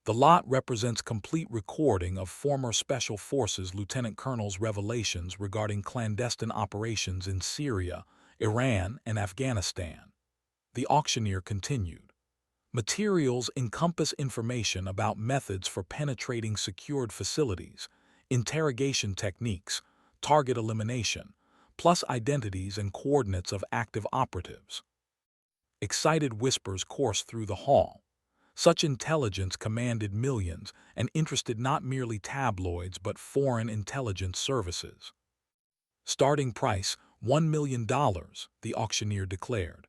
The lot represents complete recording of former Special Forces Lieutenant Colonel's revelations regarding clandestine operations in Syria, Iran, and Afghanistan. The auctioneer continued. Materials encompass information about methods for penetrating secured facilities, interrogation techniques, target elimination, plus identities and coordinates of active operatives. Excited whispers coursed through the hall. Such intelligence commanded millions and interested not merely tabloids but foreign intelligence services. Starting price, $1 million, the auctioneer declared.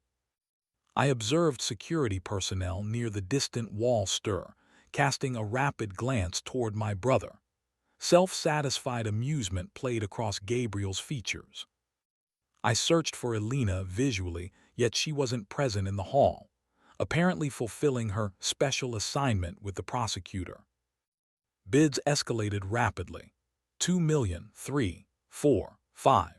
I observed security personnel near the distant wall stir, casting a rapid glance toward my brother. Self-satisfied amusement played across Gabriel's features. I searched for Elena visually, yet she wasn't present in the hall, apparently fulfilling her special assignment with the prosecutor. Bids escalated rapidly. 2 million, 3, 4, 5.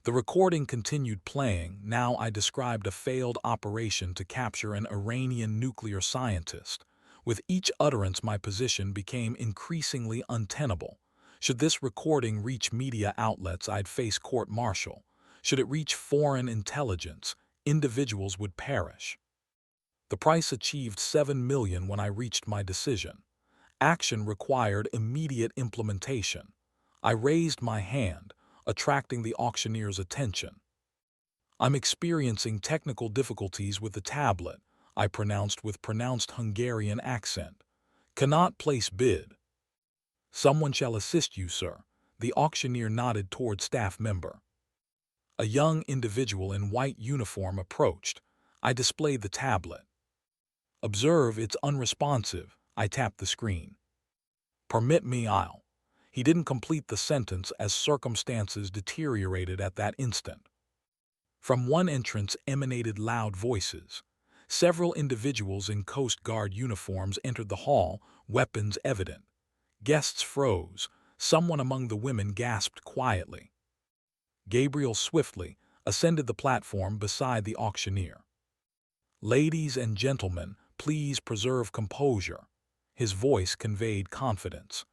The recording continued playing. Now I described a failed operation to capture an Iranian nuclear scientist. With each utterance my position became increasingly untenable. Should this recording reach media outlets, I'd face court-martial. Should it reach foreign intelligence, individuals would perish. The price achieved $7 million when I reached my decision. Action required immediate implementation. I raised my hand, attracting the auctioneer's attention. I'm experiencing technical difficulties with the tablet, I pronounced with pronounced Hungarian accent. Cannot place bid. Someone shall assist you, sir. The auctioneer nodded toward staff member. A young individual in white uniform approached. I displayed the tablet. Observe, it's unresponsive. I tapped the screen. Permit me, I'll. He didn't complete the sentence as circumstances deteriorated at that instant. From one entrance emanated loud voices. Several individuals in Coast Guard uniforms entered the hall, weapons evident. Guests froze. Someone among the women gasped quietly. Gabriel swiftly ascended the platform beside the auctioneer. Ladies and gentlemen, please preserve composure. His voice conveyed confidence.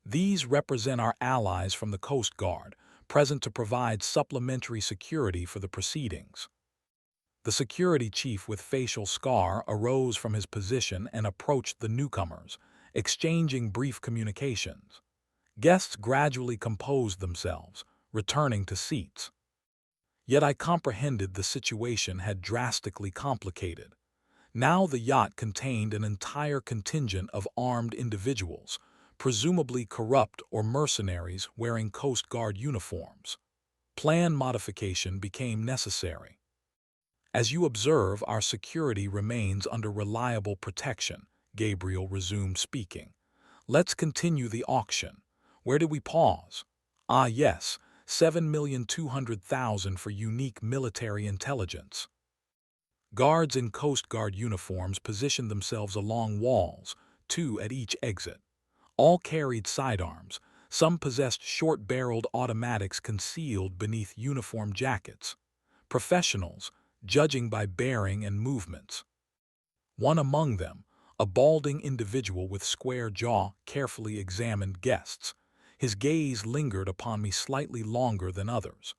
These represent our allies from the Coast Guard, present to provide supplementary security for the proceedings. The security chief with facial scar arose from his position and approached the newcomers, exchanging brief communications. Guests gradually composed themselves, returning to seats. Yet I comprehended the situation had drastically complicated. Now the yacht contained an entire contingent of armed individuals, presumably corrupt or mercenaries wearing Coast Guard uniforms. Plan modification became necessary. As you observe, our security remains under reliable protection, Gabriel resumed speaking. Let's continue the auction. Where did we pause? Ah, yes, 7,200,000 for unique military intelligence. Guards in Coast Guard uniforms positioned themselves along walls, 2 at each exit. All carried sidearms. Some possessed short-barreled automatics concealed beneath uniform jackets. Professionals, judging by bearing and movements. One among them, a balding individual with square jaw, carefully examined guests. His gaze lingered upon me slightly longer than others.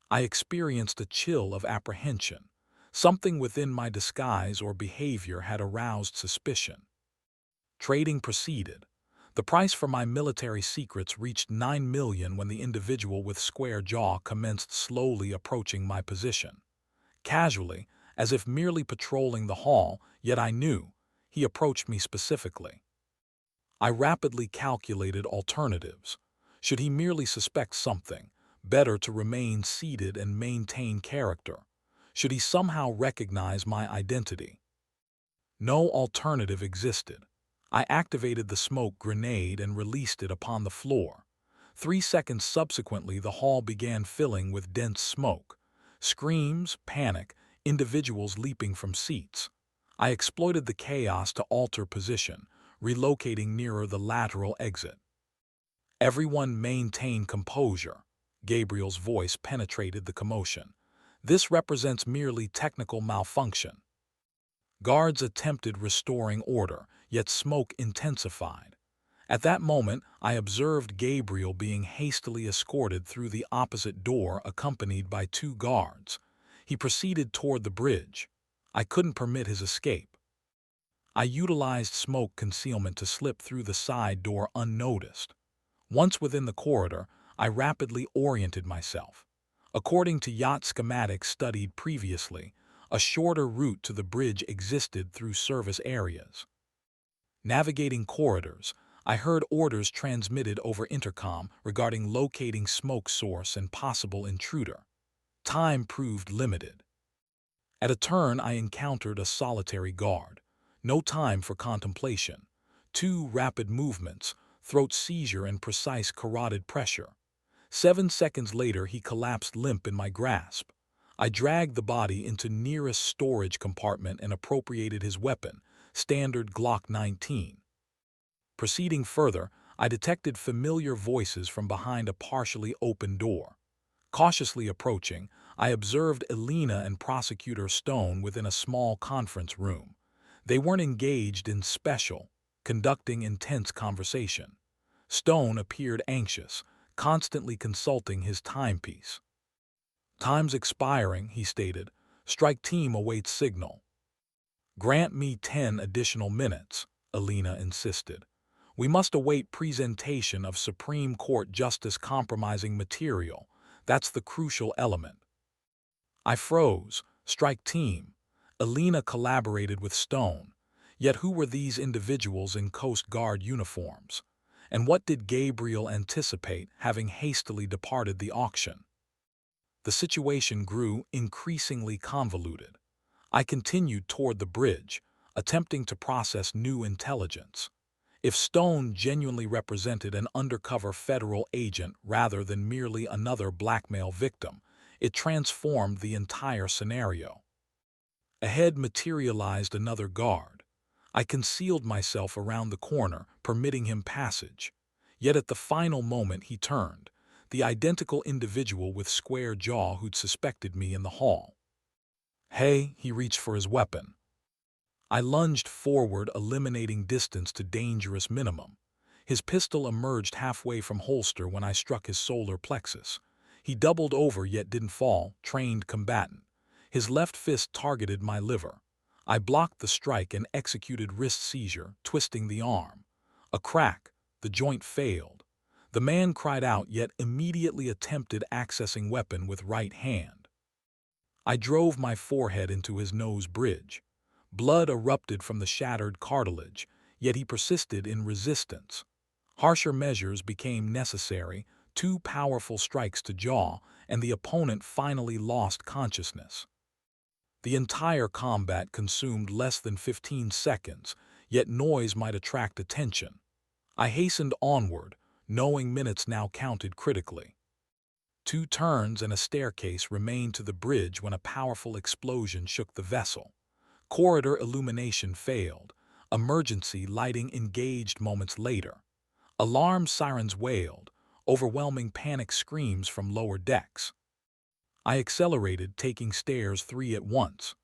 I experienced a chill of apprehension. Something within my disguise or behavior had aroused suspicion. Trading proceeded. The price for my military secrets reached $9 million when the individual with square jaw commenced slowly approaching my position. Casually, as if merely patrolling the hall, yet I knew. He approached me specifically. I rapidly calculated alternatives. Should he merely suspect something, better to remain seated and maintain character. Should he somehow recognize my identity? No alternative existed. I activated the smoke grenade and released it upon the floor. 3 seconds subsequently, the hall began filling with dense smoke. Screams, panic, individuals leaping from seats. I exploited the chaos to alter position, relocating nearer the lateral exit. Everyone maintain composure. Gabriel's voice penetrated the commotion. This represents merely technical malfunction. Guards attempted restoring order, yet smoke intensified. At that moment, I observed Gabriel being hastily escorted through the opposite door accompanied by 2 guards. He proceeded toward the bridge. I couldn't permit his escape. I utilized smoke concealment to slip through the side door unnoticed. Once within the corridor, I rapidly oriented myself. According to yacht schematics studied previously, a shorter route to the bridge existed through service areas. Navigating corridors, I heard orders transmitted over intercom regarding locating smoke source and possible intruder. Time proved limited. At a turn, I encountered a solitary guard. No time for contemplation. 2 rapid movements, throat seizure and precise carotid pressure. 7 seconds later, he collapsed limp in my grasp. I dragged the body into nearest storage compartment and appropriated his weapon, standard Glock 19. Proceeding further, I detected familiar voices from behind a partially open door. Cautiously approaching, I observed Elena and Prosecutor Stone within a small conference room. They weren't engaged in special, conducting intense conversation. Stone appeared anxious, constantly consulting his timepiece. "Time's expiring," he stated. "Strike team awaits signal." "Grant me 10 additional minutes," Elena insisted. "We must await presentation of Supreme Court Justice compromising material. That's the crucial element." I froze. Strike team. Elena collaborated with Stone. Yet who were these individuals in Coast Guard uniforms? And what did Gabriel anticipate, having hastily departed the auction? The situation grew increasingly convoluted. I continued toward the bridge, attempting to process new intelligence. If Stone genuinely represented an undercover federal agent rather than merely another blackmail victim, it transformed the entire scenario. Ahead materialized another guard. I concealed myself around the corner, permitting him passage. Yet at the final moment he turned, the identical individual with square jaw who'd suspected me in the hall. "Hey," he reached for his weapon. I lunged forward, eliminating distance to dangerous minimum. His pistol emerged halfway from holster when I struck his solar plexus. He doubled over yet didn't fall, trained combatant. His left fist targeted my liver. I blocked the strike and executed wrist seizure, twisting the arm. A crack, the joint failed. The man cried out yet immediately attempted accessing weapon with right hand. I drove my forehead into his nose bridge. Blood erupted from the shattered cartilage, yet he persisted in resistance. Harsher measures became necessary, 2 powerful strikes to jaw, and the opponent finally lost consciousness. The entire combat consumed less than 15 seconds, yet noise might attract attention. I hastened onward, knowing minutes now counted critically. 2 turns and a staircase remained to the bridge when a powerful explosion shook the vessel. Corridor illumination failed. Emergency lighting engaged moments later. Alarm sirens wailed, overwhelming panic screams from lower decks. I accelerated, taking stairs 3 at once.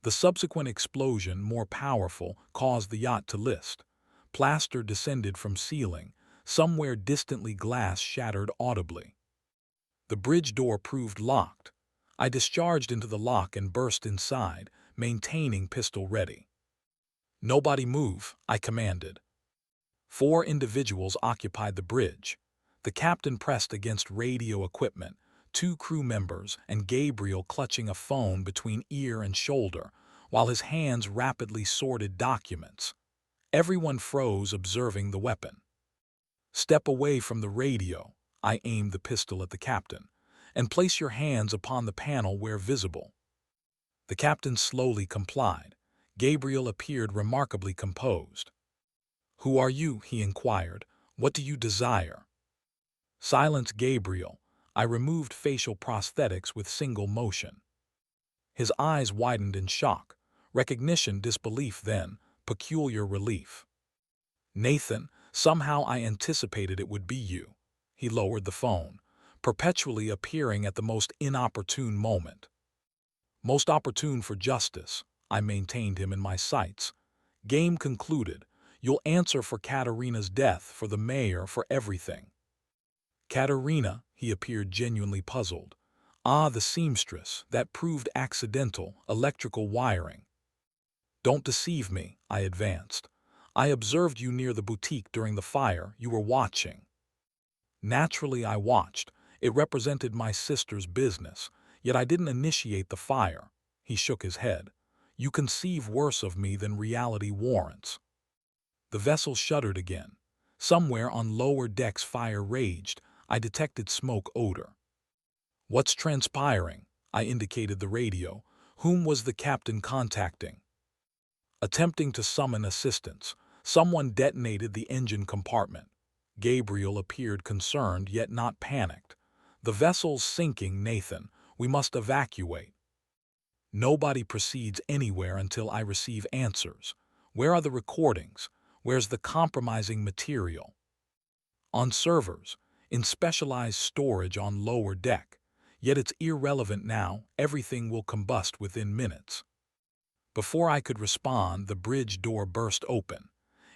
The subsequent explosion, more powerful, caused the yacht to list. Plaster descended from ceiling. Somewhere distantly glass shattered audibly. The bridge door proved locked. I discharged into the lock and burst inside, maintaining pistol ready. "Nobody move," I commanded. 4 individuals occupied the bridge. The captain pressed against radio equipment, two crew members, and Gabriel clutching a phone between ear and shoulder, while his hands rapidly sorted documents. Everyone froze, observing the weapon. "Step away from the radio," I aimed the pistol at the captain, "and place your hands upon the panel where visible." The captain slowly complied. Gabriel appeared remarkably composed. "Who are you?" he inquired. "What do you desire?" "Silence, Gabriel." I removed facial prosthetics with single motion. His eyes widened in shock. Recognition, disbelief, then peculiar relief. "Nathan, somehow I anticipated it would be you." He lowered the phone, perpetually appearing at the most inopportune moment. "Most opportune for justice." I maintained him in my sights. "Game concluded. You'll answer for Katerina's death, for the mayor, for everything." "Katerina?" He appeared genuinely puzzled. "Ah, the seamstress. That proved accidental, electrical wiring." "Don't deceive me," I advanced. "I observed you near the boutique during the fire. You were watching." "Naturally I watched. It represented my sister's business. Yet I didn't initiate the fire." He shook his head. "You conceive worse of me than reality warrants." The vessel shuddered again. Somewhere on lower decks fire raged. I detected smoke odor. "What's transpiring?" I indicated the radio. "Whom was the captain contacting?" "Attempting to summon assistance. Someone detonated the engine compartment." Gabriel appeared concerned, yet not panicked. "The vessel's sinking, Nathan. We must evacuate." "Nobody proceeds anywhere until I receive answers. Where are the recordings? Where's the compromising material?" "On servers, in specialized storage on lower deck. Yet it's irrelevant now. Everything will combust within minutes." Before I could respond, the bridge door burst open.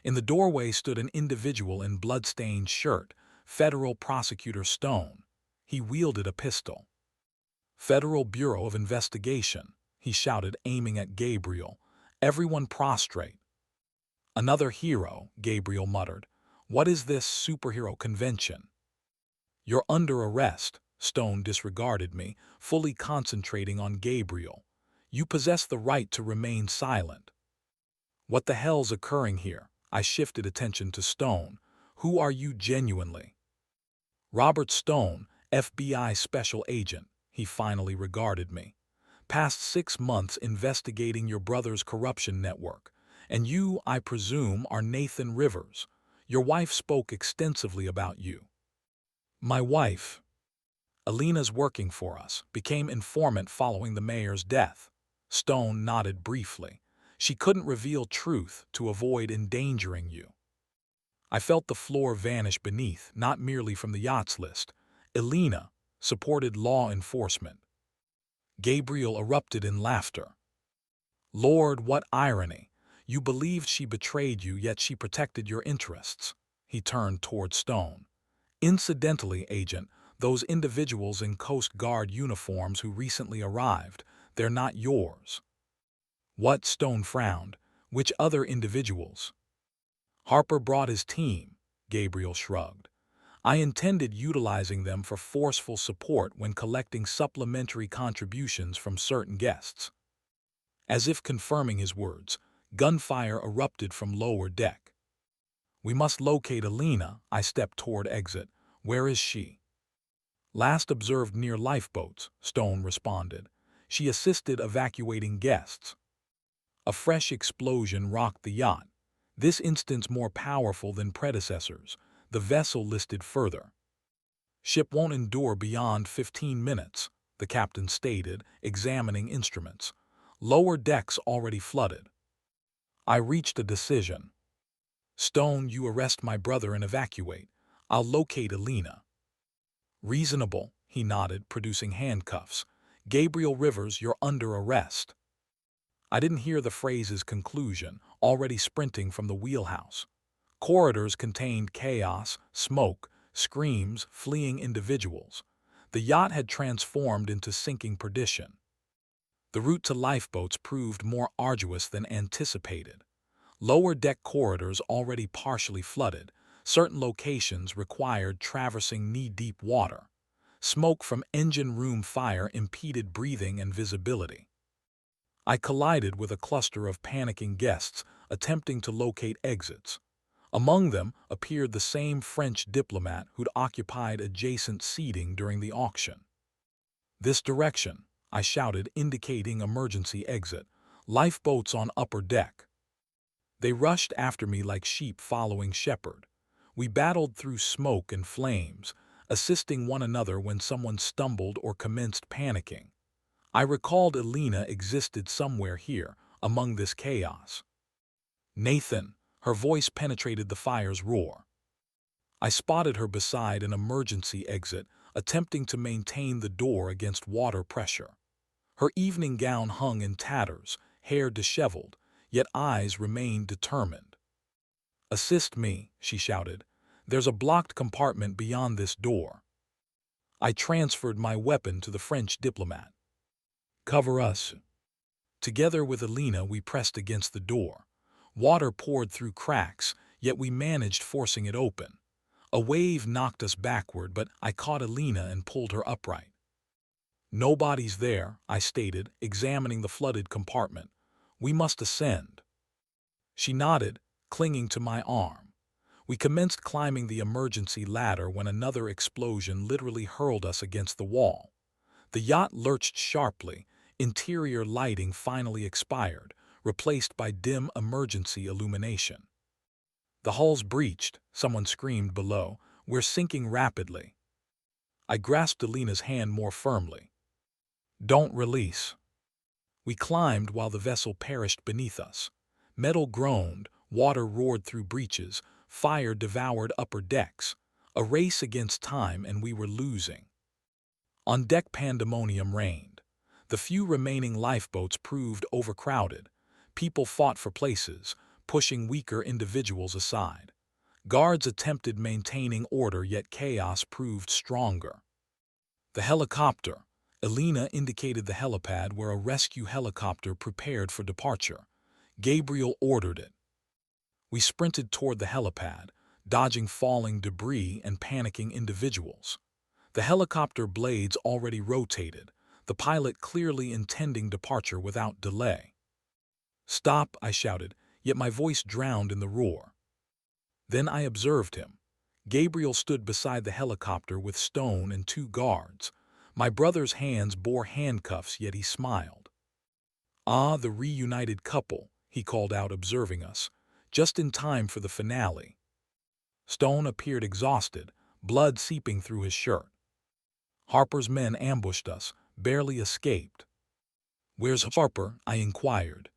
In the doorway stood an individual in blood-stained shirt, Federal Prosecutor Stone. He wielded a pistol. "Federal Bureau of Investigation," he shouted, aiming at Gabriel. "Everyone prostrate." "Another hero," Gabriel muttered. "What is this superhero convention?" "You're under arrest." Stone disregarded me, fully concentrating on Gabriel. "You possess the right to remain silent." "What the hell's occurring here?" I shifted attention to Stone. "Who are you genuinely?" "Robert Stone, FBI Special Agent." He finally regarded me. "Past 6 months investigating your brother's corruption network. And you, I presume, are Nathan Rivers. Your wife spoke extensively about you." "My wife, Alina's working for us, became informant following the mayor's death." Stone nodded briefly. "She couldn't reveal truth to avoid endangering you." I felt the floor vanish beneath, not merely from the yachts list. Alina supported law enforcement. Gabriel erupted in laughter. "Lord, what irony! You believed she betrayed you, yet she protected your interests." He turned toward Stone. "Incidentally, Agent, those individuals in Coast Guard uniforms who recently arrived, they're not yours." "What?" Stone frowned. "Which other individuals?" "Harper brought his team." Gabriel shrugged. "I intended utilizing them for forceful support when collecting supplementary contributions from certain guests." As if confirming his words, gunfire erupted from lower deck. "We must locate Alina." I stepped toward exit. "Where is she?" "Last observed near lifeboats," Stone responded. "She assisted evacuating guests." A fresh explosion rocked the yacht. This instance more powerful than predecessors. The vessel listed further. "Ship won't endure beyond 15 minutes, the captain stated, examining instruments. "Lower decks already flooded." I reached a decision. "Stone, you arrest my brother and evacuate. I'll locate Alina." "Reasonable," he nodded, producing handcuffs. "Gabriel Rivers, you're under arrest." I didn't hear the phrase's conclusion, already sprinting from the wheelhouse. Corridors contained chaos, smoke, screams, fleeing individuals. The yacht had transformed into sinking perdition. The route to lifeboats proved more arduous than anticipated. Lower deck corridors already partially flooded. Certain locations required traversing knee-deep water. Smoke from engine room fire impeded breathing and visibility. I collided with a cluster of panicking guests attempting to locate exits. Among them appeared the same French diplomat who'd occupied adjacent seating during the auction. "This direction," I shouted, indicating emergency exit. "Lifeboats on upper deck." They rushed after me like sheep following shepherd. We battled through smoke and flames, assisting one another when someone stumbled or commenced panicking. I recalled Elena existed somewhere here, among this chaos. "Nathan," her voice penetrated the fire's roar. I spotted her beside an emergency exit, attempting to maintain the door against water pressure. Her evening gown hung in tatters, hair disheveled, yet eyes remained determined. "Assist me," she shouted. "There's a blocked compartment beyond this door." I transferred my weapon to the French diplomat. "Cover us." Together with Elena, we pressed against the door. Water poured through cracks, yet we managed forcing it open. A wave knocked us backward, but I caught Elena and pulled her upright. "Nobody's there," I stated, examining the flooded compartment. "We must ascend." She nodded, clinging to my arm. We commenced climbing the emergency ladder when another explosion literally hurled us against the wall. The yacht lurched sharply, interior lighting finally expired, replaced by dim emergency illumination. "The hull's breached," someone screamed below. "We're sinking rapidly." I grasped Elena's hand more firmly. "Don't release." We climbed while the vessel perished beneath us. Metal groaned, water roared through breaches, fire devoured upper decks. A race against time, and we were losing. On deck, pandemonium reigned. The few remaining lifeboats proved overcrowded. People fought for places, pushing weaker individuals aside. Guards attempted maintaining order, yet chaos proved stronger. "The helicopter." Elena indicated the helipad where a rescue helicopter prepared for departure. Gabriel ordered it. We sprinted toward the helipad, dodging falling debris and panicking individuals. The helicopter blades already rotated, the pilot clearly intending departure without delay. "Stop," I shouted, yet my voice drowned in the roar. Then I observed him. Gabriel stood beside the helicopter with Stone and 2 guards. My brother's hands bore handcuffs, yet he smiled. "Ah, the reunited couple," he called out, observing us, just in time for the finale. Stone appeared exhausted, blood seeping through his shirt. "Harper's men ambushed us, barely escaped." "Where's Harper?" I inquired.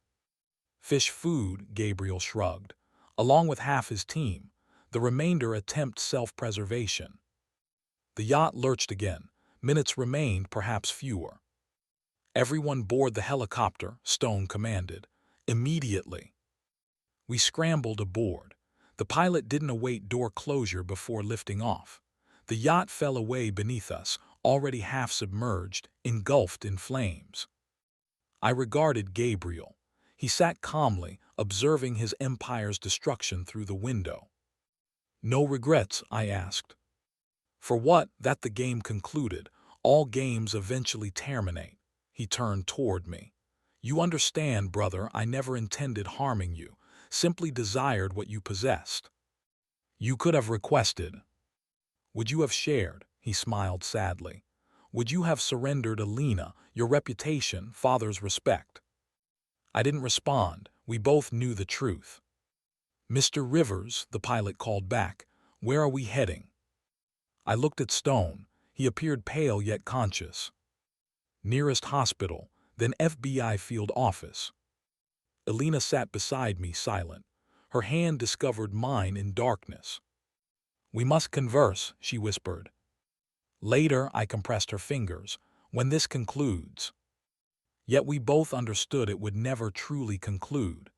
"Fish food," Gabriel shrugged. "Along with half his team. The remainder attempt self-preservation." The yacht lurched again. Minutes remained, perhaps fewer. "Everyone board the helicopter," Stone commanded. "Immediately." We scrambled aboard. The pilot didn't await door closure before lifting off. The yacht fell away beneath us, already half submerged, engulfed in flames. I regarded Gabriel. He sat calmly, observing his empire's destruction through the window. "No regrets?" I asked. "For what? That the game concluded. All games eventually terminate." He turned toward me. "You understand, brother, I never intended harming you, simply desired what you possessed. You could have requested. Would you have shared?" He smiled sadly. "Would you have surrendered Elena, your reputation, father's respect?" I didn't respond. We both knew the truth. "Mr. Rivers," the pilot called back, "where are we heading?" I looked at Stone. He appeared pale yet conscious. "Nearest hospital, then FBI field office." Elena sat beside me, silent. Her hand discovered mine in darkness. "We must converse," she whispered. "Later," I compressed her fingers, "when this concludes." Yet we both understood it would never truly conclude.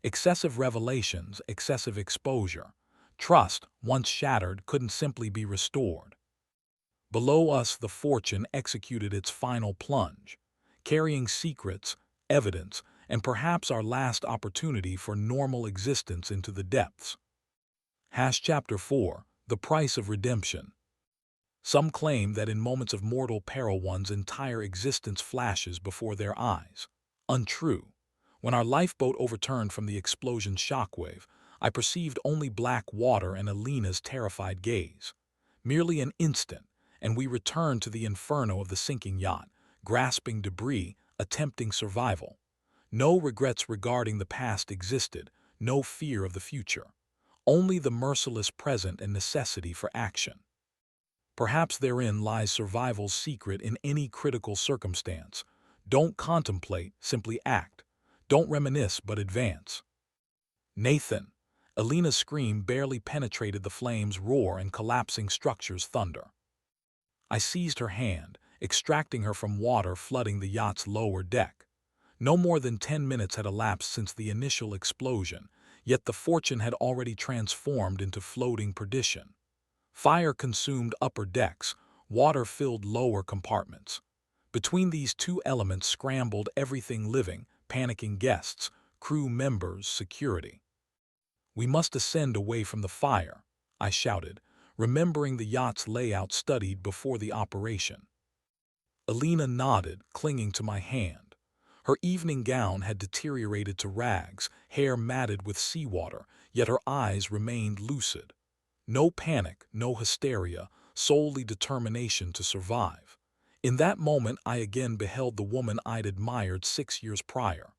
Excessive revelations, excessive exposure. Trust, once shattered, couldn't simply be restored. Below us, the Fortune executed its final plunge, carrying secrets, evidence, and perhaps our last opportunity for normal existence into the depths. Chapter 4, The Price of Redemption. Some claim that in moments of mortal peril one's entire existence flashes before their eyes. Untrue. When our lifeboat overturned from the explosion's shockwave, I perceived only black water and Alina's terrified gaze. Merely an instant, and we returned to the inferno of the sinking yacht, grasping debris, attempting survival. No regrets regarding the past existed, no fear of the future. Only the merciless present and necessity for action. Perhaps therein lies survival's secret in any critical circumstance. Don't contemplate, simply act. Don't reminisce, but advance. Nathan. Alina's scream barely penetrated the flames' roar and collapsing structures' thunder. I seized her hand, extracting her from water flooding the yacht's lower deck. No more than 10 minutes had elapsed since the initial explosion, yet the fortune had already transformed into floating perdition. Fire consumed upper decks, water filled lower compartments. Between these two elements scrambled everything living, panicking guests, crew members, security. "We must ascend away from the fire," I shouted, remembering the yacht's layout studied before the operation. Alina nodded, clinging to my hand. Her evening gown had deteriorated to rags, hair matted with seawater, yet her eyes remained lucid. No panic, no hysteria, solely determination to survive. In that moment I again beheld the woman I'd admired 6 years prior.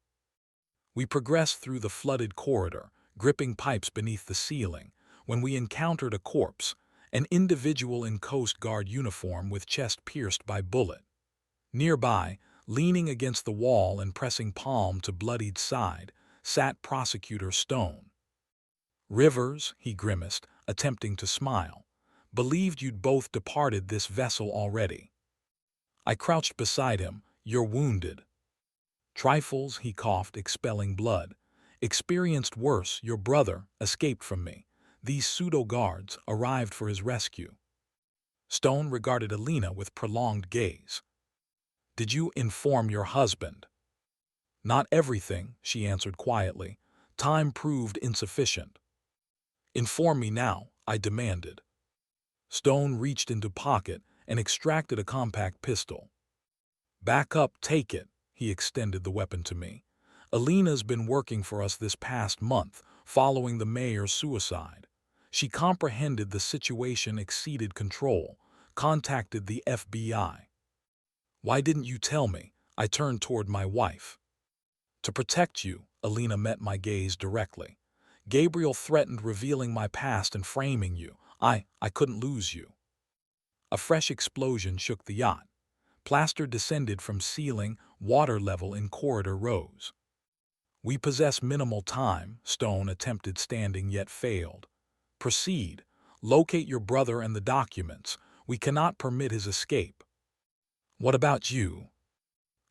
We progressed through the flooded corridor, gripping pipes beneath the ceiling, when we encountered a corpse, an individual in Coast Guard uniform with chest pierced by bullet. Nearby, leaning against the wall and pressing palm to bloodied side, sat Prosecutor Stone. "Rivers," he grimaced, attempting to smile, "believed you'd both departed this vessel already." I crouched beside him. "You're wounded." "Trifles," he coughed, expelling blood. "Experienced worse, your brother escaped from me. These pseudo-guards arrived for his rescue." Stone regarded Alina with prolonged gaze. "Did you inform your husband?" "Not everything," she answered quietly. "Time proved insufficient." "Inform me now," I demanded. Stone reached into pocket and extracted a compact pistol. "Back up, take it." He extended the weapon to me. "Alina's been working for us this past month, following the mayor's suicide. She comprehended the situation exceeded control, contacted the FBI. Why didn't you tell me?" I turned toward my wife. "To protect you," Alina met my gaze directly. "Gabriel threatened revealing my past and framing you. I couldn't lose you." A fresh explosion shook the yacht. Plaster descended from ceiling, water level in corridor rose. "We possess minimal time," Stone attempted standing yet failed. "Proceed. Locate your brother and the documents. We cannot permit his escape." "What about you?"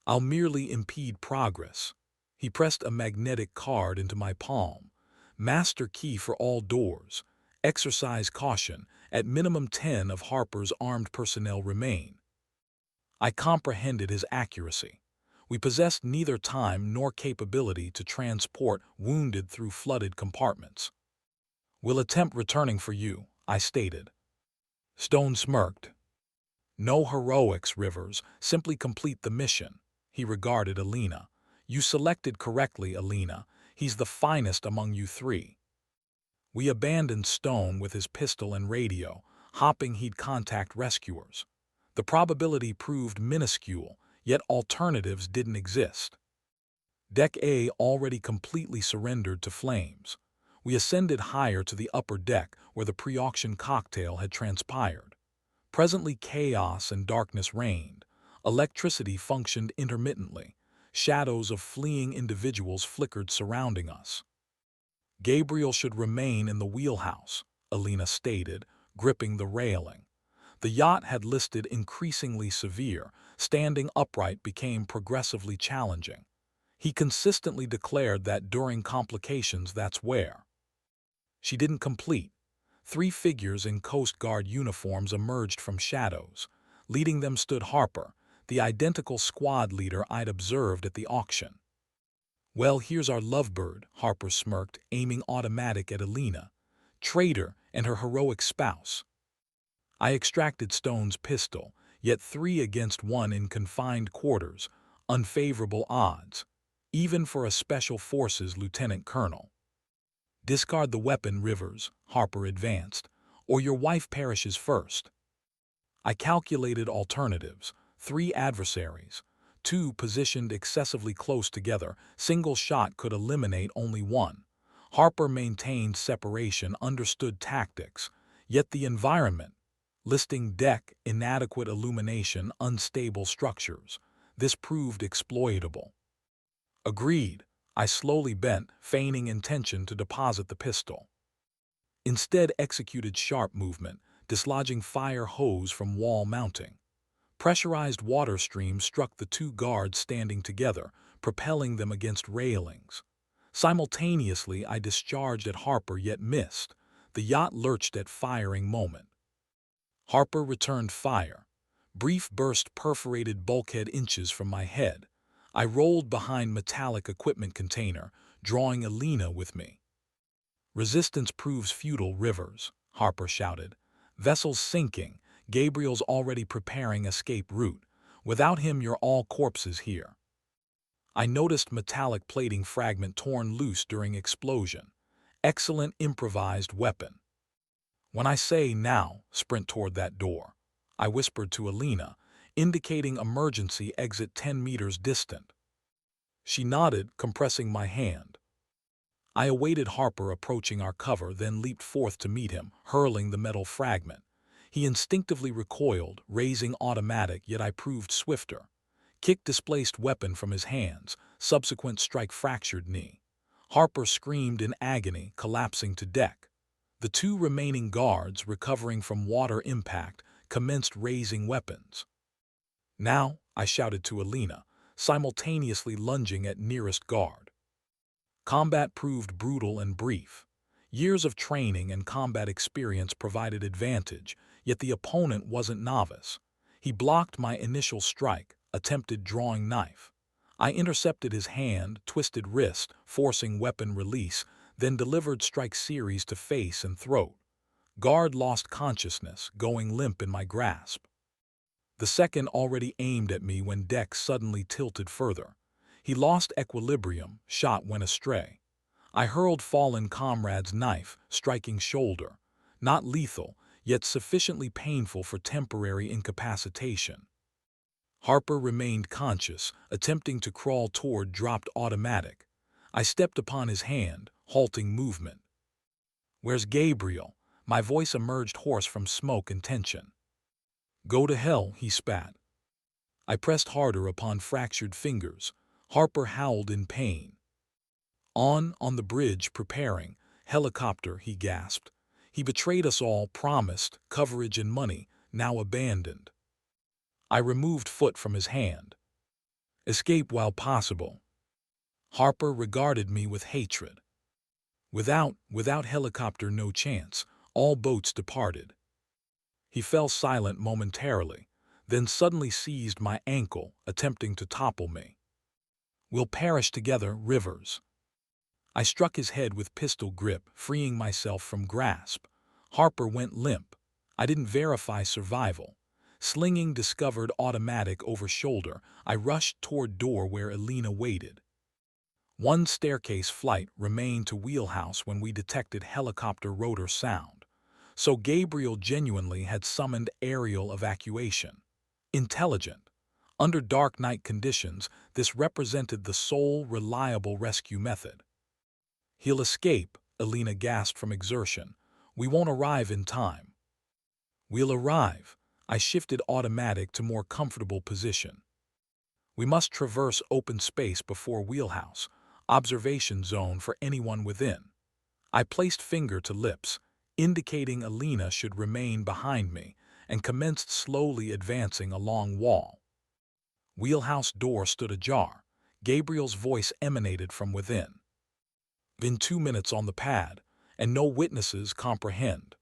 "I'll merely impede progress." He pressed a magnetic card into my palm. "Master key for all doors. Exercise caution. At minimum 10 of Harper's armed personnel remain." I comprehended his accuracy. We possessed neither time nor capability to transport wounded through flooded compartments. "We'll attempt returning for you," I stated. Stone smirked. "No heroics, Rivers. Simply complete the mission." He regarded Alina. "You selected correctly, Alina. He's the finest among you three." We abandoned Stone with his pistol and radio, hoping he'd contact rescuers. The probability proved minuscule, yet alternatives didn't exist. Deck A already completely surrendered to flames. We ascended higher to the upper deck where the pre-auction cocktail had transpired. Presently chaos and darkness reigned. Electricity functioned intermittently. Shadows of fleeing individuals flickered surrounding us. "Gabriel should remain in the wheelhouse," Alina stated, gripping the railing. The yacht had listed increasingly severe. Standing upright became progressively challenging. He consistently declared that during complications that's where. She didn't complete. 3 figures in Coast Guard uniforms emerged from shadows. Leading them stood Harper, the identical squad leader I'd observed at the auction. "Well, here's our lovebird," Harper smirked, aiming automatic at Alina. "Traitor and her heroic spouse." I extracted Stone's pistol, yet 3 against 1 in confined quarters, unfavorable odds, even for a Special Forces lieutenant colonel. Discard the weapon, Rivers, Harper advanced, or your wife perishes first. I calculated alternatives: 3 adversaries, 2 positioned excessively close together. Single shot could eliminate only one. Harper maintained separation, understood tactics, yet the environment, listing deck, inadequate illumination, unstable structures. This proved exploitable. Agreed. I slowly bent, feigning intention to deposit the pistol. Instead executed sharp movement, dislodging fire hose from wall mounting. Pressurized water streams struck the 2 guards standing together, propelling them against railings. Simultaneously, I discharged at Harper yet missed. The yacht lurched at firing moment. Harper returned fire. Brief burst perforated bulkhead inches from my head. I rolled behind metallic equipment container, drawing Alina with me. Resistance proves futile, Rivers, Harper shouted. Vessels sinking. Gabriel's already preparing escape route. Without him, you're all corpses here. I noticed metallic plating fragment torn loose during explosion. Excellent improvised weapon. When I say now, sprint toward that door, I whispered to Alina, indicating emergency exit 10 meters distant. She nodded, compressing my hand. I awaited Harper approaching our cover, then leaped forth to meet him, hurling the metal fragment. He instinctively recoiled, raising automatic, yet I proved swifter. Kick displaced weapon from his hands, subsequent strike fractured knee. Harper screamed in agony, collapsing to deck. The 2 remaining guards, recovering from water impact, commenced raising weapons. Now, I shouted to Alina, simultaneously lunging at nearest guard. Combat proved brutal and brief. Years of training and combat experience provided advantage, yet the opponent wasn't novice. He blocked my initial strike, attempted drawing knife. I intercepted his hand, twisted wrist, forcing weapon release, then delivered strike series to face and throat. Guard lost consciousness, going limp in my grasp. The second already aimed at me when deck suddenly tilted further. He lost equilibrium, shot went astray. I hurled fallen comrade's knife, striking shoulder. Not lethal, yet sufficiently painful for temporary incapacitation. Harper remained conscious, attempting to crawl toward dropped automatic. I stepped upon his hand, halting movement. "Where's Gabriel?" My voice emerged hoarse from smoke and tension. "Go to hell," he spat. I pressed harder upon fractured fingers. Harper howled in pain. On the bridge, preparing. Helicopter, he gasped. He betrayed us all, promised coverage and money, now abandoned. I removed foot from his hand. "Escape while possible." Harper regarded me with hatred. Without helicopter, no chance. All boats departed. He fell silent momentarily, then suddenly seized my ankle, attempting to topple me. "We'll perish together, Rivers." I struck his head with pistol grip, freeing myself from grasp. Harper went limp. I didn't verify survival. Slinging discovered automatic over shoulder, I rushed toward door where Alina waited. 1 staircase flight remained to wheelhouse when we detected helicopter rotor sound. So Gabriel genuinely had summoned aerial evacuation. Intelligent. Under dark night conditions, this represented the sole reliable rescue method. "He'll escape," Alina gasped from exertion. "We won't arrive in time." "We'll arrive." I shifted automatic to more comfortable position. "We must traverse open space before wheelhouse. Observation zone for anyone within." I placed finger to lips, indicating Alina should remain behind me, and commenced slowly advancing along wall. Wheelhouse door stood ajar. Gabriel's voice emanated from within. "Been 2 minutes on the pad, and no witnesses comprehend."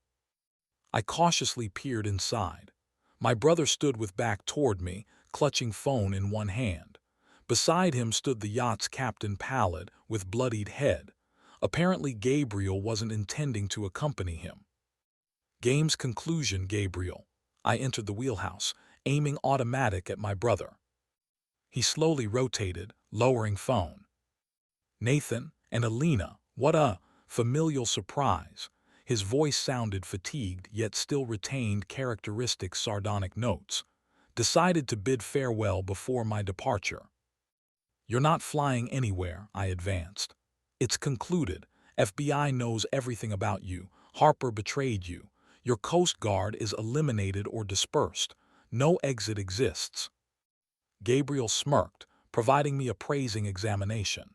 I cautiously peered inside. My brother stood with back toward me, clutching phone in one hand. Beside him stood the yacht's captain, pallid, with bloodied head. Apparently Gabriel wasn't intending to accompany him. Game's conclusion, Gabriel. I entered the wheelhouse, aiming automatic at my brother. He slowly rotated, lowering phone. Nathan and Alina, what a familial surprise. His voice sounded fatigued yet still retained characteristic sardonic notes. Decided to bid farewell before my departure. You're not flying anywhere, I advanced. It's concluded. FBI knows everything about you. Harper betrayed you. Your Coast Guard is eliminated or dispersed. No exit exists. Gabriel smirked, providing me a praising examination.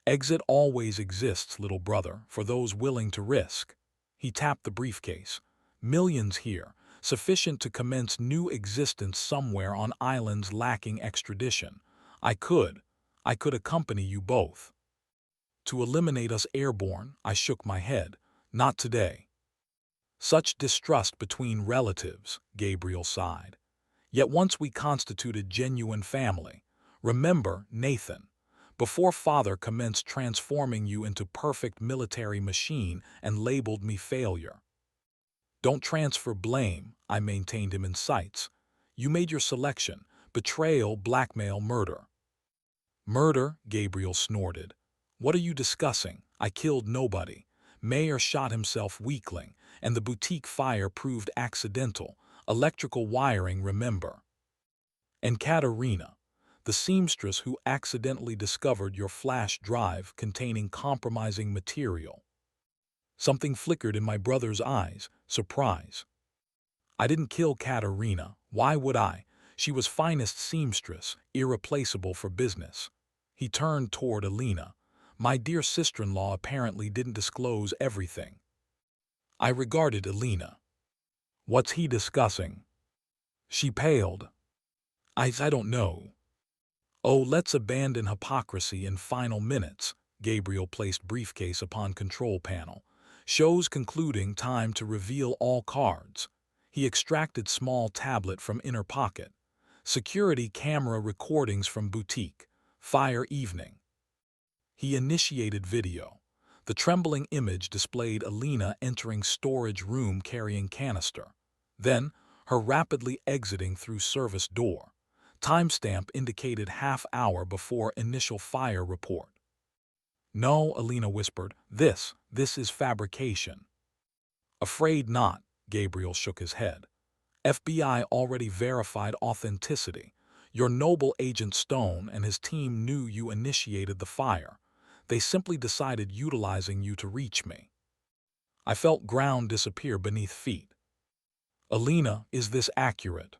Exit always exists, little brother, for those willing to risk. He tapped the briefcase. Millions here, sufficient to commence new existence somewhere on islands lacking extradition. I could accompany you both. To eliminate us airborne, I shook my head. Not today. Such distrust between relatives, Gabriel sighed. Yet once we constituted genuine family. Remember, Nathan, before father commenced transforming you into perfect military machine and labeled me failure. Don't transfer blame, I maintained him in sights. You made your selection. Betrayal, blackmail, murder. Murder, Gabriel snorted. What are you discussing? I killed nobody. Mayer shot himself, weakling, and the boutique fire proved accidental. Electrical wiring, remember. And Katerina, the seamstress who accidentally discovered your flash drive containing compromising material. Something flickered in my brother's eyes, surprise. I didn't kill Katerina. Why would I? She was finest seamstress, irreplaceable for business. He turned toward Alina. My dear sister-in-law apparently didn't disclose everything. I regarded Alina. What's he discussing? She paled. I don't know. Oh, let's abandon hypocrisy in final minutes. Gabriel placed briefcase upon control panel. Shows concluding, time to reveal all cards. He extracted small tablet from inner pocket. Security camera recordings from boutique. Fire evening. He initiated video. The trembling image displayed Alina entering storage room carrying canister. Then, her rapidly exiting through service door. Timestamp indicated half hour before initial fire report. No, Alina whispered. This is fabrication. Afraid not, Gabriel shook his head. FBI already verified authenticity. Your noble Agent Stone and his team knew you initiated the fire. They simply decided utilizing you to reach me. I felt ground disappear beneath feet. Alina, is this accurate?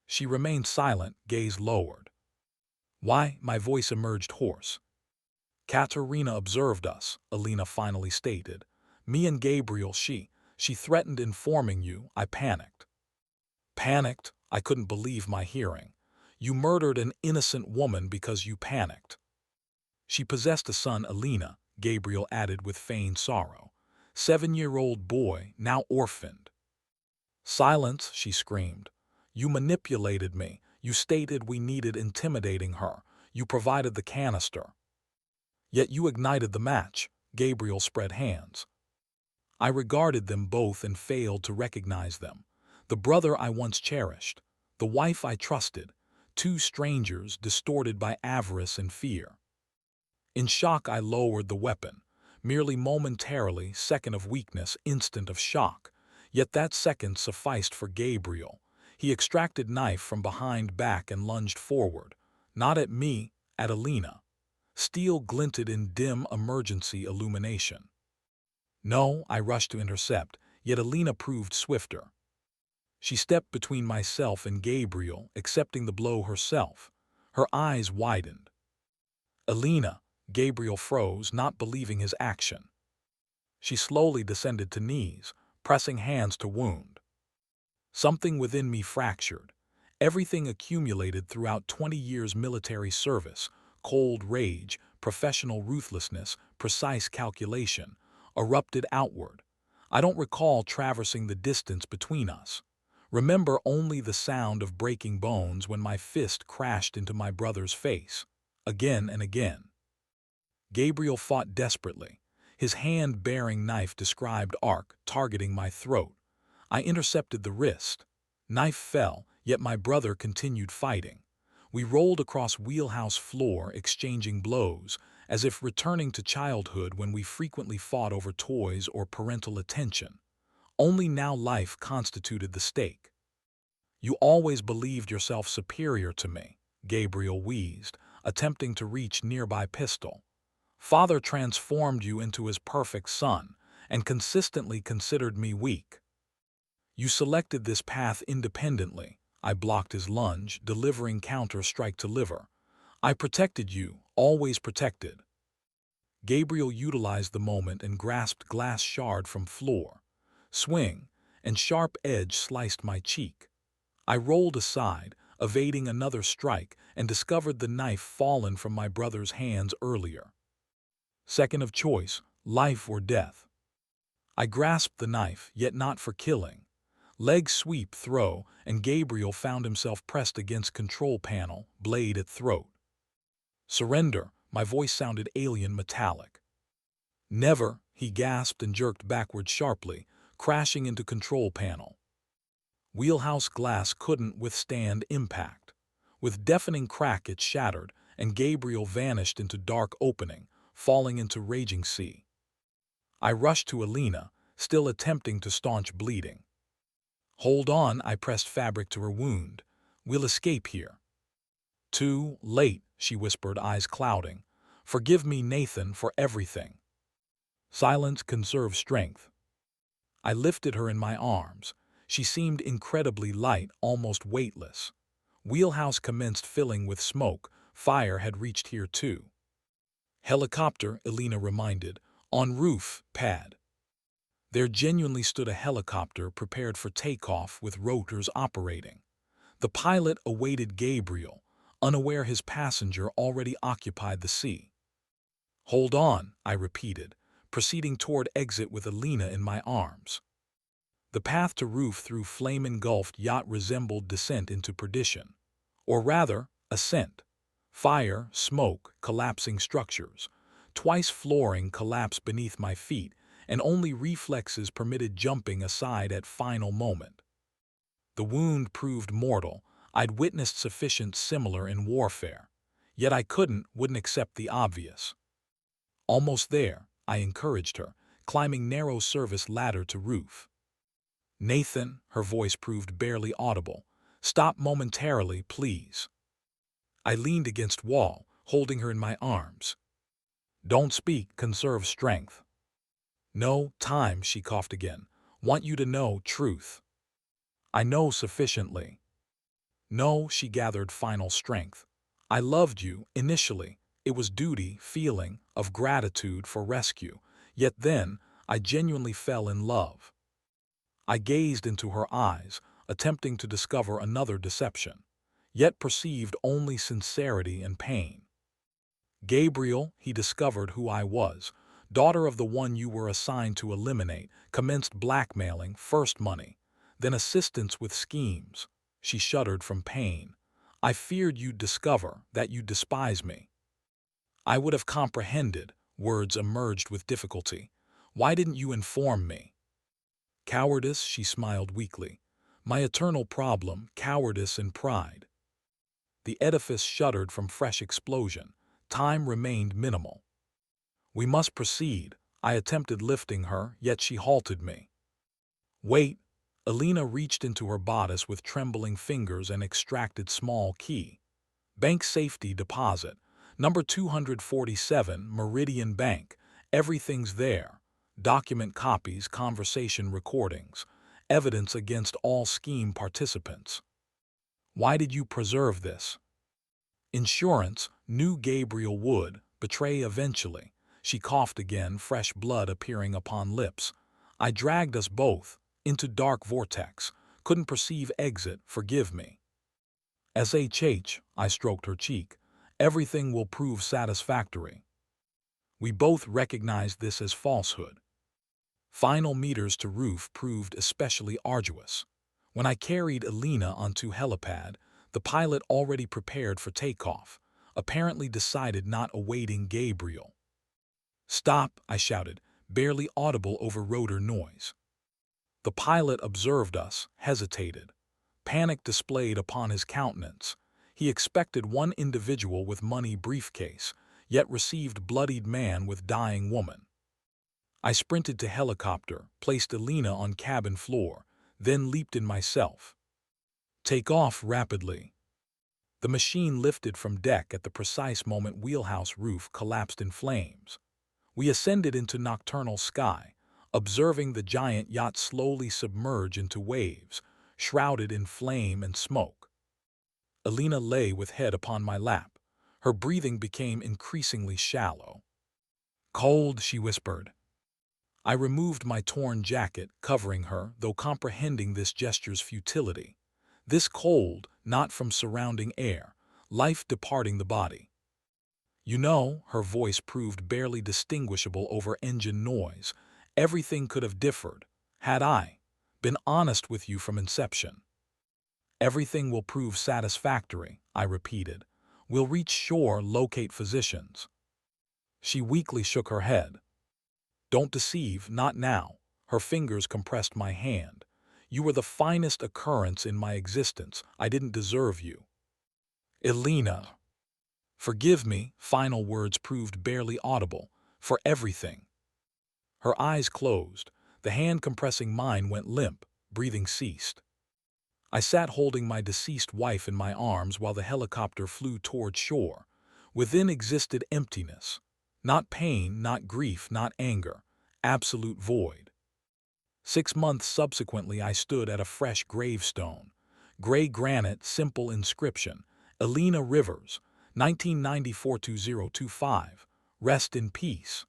She remained silent, gaze lowered. Why? My voice emerged hoarse. Katerina observed us, Alina finally stated. Me and Gabriel, she threatened informing you. I panicked. Panicked? I couldn't believe my hearing. You murdered an innocent woman because you panicked. She possessed a son, Alina, Gabriel added with feigned sorrow. 7-year-old boy, now orphaned. Silence, she screamed. You manipulated me. You stated we needed intimidating her. You provided the canister. Yet you ignited the match. Gabriel spread hands. I regarded them both and failed to recognize them. The brother I once cherished. The wife I trusted. Two strangers distorted by avarice and fear. In shock, I lowered the weapon. Merely momentarily, second of weakness, instant of shock. Yet that second sufficed for Gabriel. He extracted knife from behind back and lunged forward. Not at me, at Alina. Steel glinted in dim emergency illumination. No, I rushed to intercept, yet Alina proved swifter. She stepped between myself and Gabriel, accepting the blow herself. Her eyes widened. Alina, Gabriel froze, not believing his action. She slowly descended to knees, pressing hands to wound. Something within me fractured. Everything accumulated throughout 20 years military service, cold rage, professional ruthlessness, precise calculation, erupted outward. I don't recall traversing the distance between us. Remember only the sound of breaking bones when my fist crashed into my brother's face. Again and again. Gabriel fought desperately. His hand-bearing knife described arc, targeting my throat. I intercepted the wrist. Knife fell, yet my brother continued fighting. We rolled across wheelhouse floor, exchanging blows, as if returning to childhood when we frequently fought over toys or parental attention. Only now life constituted the stake. "You always believed yourself superior to me," Gabriel wheezed, attempting to reach nearby pistol. "Father transformed you into his perfect son, and consistently considered me weak. You selected this path independently." I blocked his lunge, delivering counter-strike to liver. "I protected you, always protected." Gabriel utilized the moment and grasped glass shard from floor. Swing, and sharp edge sliced my cheek. I rolled aside, evading another strike, and discovered the knife fallen from my brother's hands earlier. Second of choice, life or death. I grasped the knife, yet not for killing. Leg sweep, throw, and Gabriel found himself pressed against control panel, blade at throat. "Surrender," my voice sounded alien metallic. "Never," he gasped and jerked backward sharply, crashing into control panel. Wheelhouse glass couldn't withstand impact. With deafening crack it shattered, and Gabriel vanished into dark opening, falling into raging sea. I rushed to Alina, still attempting to staunch bleeding. "Hold on," I pressed fabric to her wound. "We'll escape here." "Too late," she whispered, eyes clouding. "Forgive me, Nathan, for everything." "Silence conserves strength." I lifted her in my arms. She seemed incredibly light, almost weightless. Wheelhouse commenced filling with smoke. Fire had reached here too. "Helicopter," Elena reminded. "On roof, pad." There genuinely stood a helicopter prepared for takeoff with rotors operating. The pilot awaited Gabriel, unaware his passenger already occupied the sea. "Hold on," I repeated, proceeding toward exit with Alina in my arms. The path to roof through flame-engulfed yacht resembled descent into perdition. Or rather, ascent. Fire, smoke, collapsing structures. Twice flooring collapsed beneath my feet, and only reflexes permitted jumping aside at final moment. The wound proved mortal. I'd witnessed sufficient similar in warfare. Yet I wouldn't accept the obvious. "Almost there," I encouraged her, climbing narrow service ladder to roof. "Nathan," her voice proved barely audible. "Stop momentarily, please." I leaned against wall, holding her in my arms. "Don't speak, conserve strength." "No, time," she coughed again. "Want you to know truth." "I know sufficiently." "No," she gathered final strength. "I loved you, initially. It was duty, feeling, of gratitude for rescue. Yet then, I genuinely fell in love." I gazed into her eyes, attempting to discover another deception, yet perceived only sincerity and pain. "Gabriel," he discovered who I was, daughter of the one you were assigned to eliminate, commenced blackmailing, first money, then assistance with schemes. She shuddered from pain. "I feared you'd discover that you despise me." I would have comprehended, words emerged with difficulty. "Why didn't you inform me?" "Cowardice," she smiled weakly. "My eternal problem, cowardice and pride." The edifice shuddered from fresh explosion. Time remained minimal. "We must proceed." I attempted lifting her, yet she halted me. "Wait." Alina reached into her bodice with trembling fingers and extracted small key. "Bank safety deposit. Number 247, Meridian Bank. Everything's there. Document copies, conversation recordings. Evidence against all scheme participants." "Why did you preserve this?" "Insurance knew Gabriel would betray eventually." She coughed again, fresh blood appearing upon lips. "I dragged us both into dark vortex. Couldn't perceive exit, forgive me." "SHH," I stroked her cheek. "Everything will prove satisfactory." We both recognized this as falsehood. Final meters to roof proved especially arduous. When I carried Alina onto helipad, the pilot already prepared for takeoff, apparently decided not awaiting Gabriel. "Stop," I shouted, barely audible over rotor noise. The pilot observed us, hesitated. Panic displayed upon his countenance. He expected one individual with money briefcase, yet received bloodied man with dying woman. I sprinted to helicopter, placed Alina on cabin floor, then leaped in myself. Take off rapidly. The machine lifted from deck at the precise moment wheelhouse roof collapsed in flames. We ascended into nocturnal sky, observing the giant yacht slowly submerge into waves, shrouded in flame and smoke. Alina lay with head upon my lap. Her breathing became increasingly shallow. "Cold," she whispered. I removed my torn jacket, covering her, though comprehending this gesture's futility. This cold, not from surrounding air, life departing the body. You know, her voice proved barely distinguishable over engine noise. Everything could have differed, had I been honest with you from inception. Everything will prove satisfactory, I repeated. We'll reach shore, locate physicians. She weakly shook her head. Don't deceive, not now. Her fingers compressed my hand. You were the finest occurrence in my existence. I didn't deserve you. Alina. Forgive me, final words proved barely audible, for everything. Her eyes closed. The hand compressing mine went limp. Breathing ceased. I sat holding my deceased wife in my arms while the helicopter flew toward shore. Within existed emptiness. Not pain, not grief, not anger. Absolute void. 6 months subsequently I stood at a fresh gravestone. Gray granite, simple inscription. Alina Rivers, 1994-2025. Rest in peace.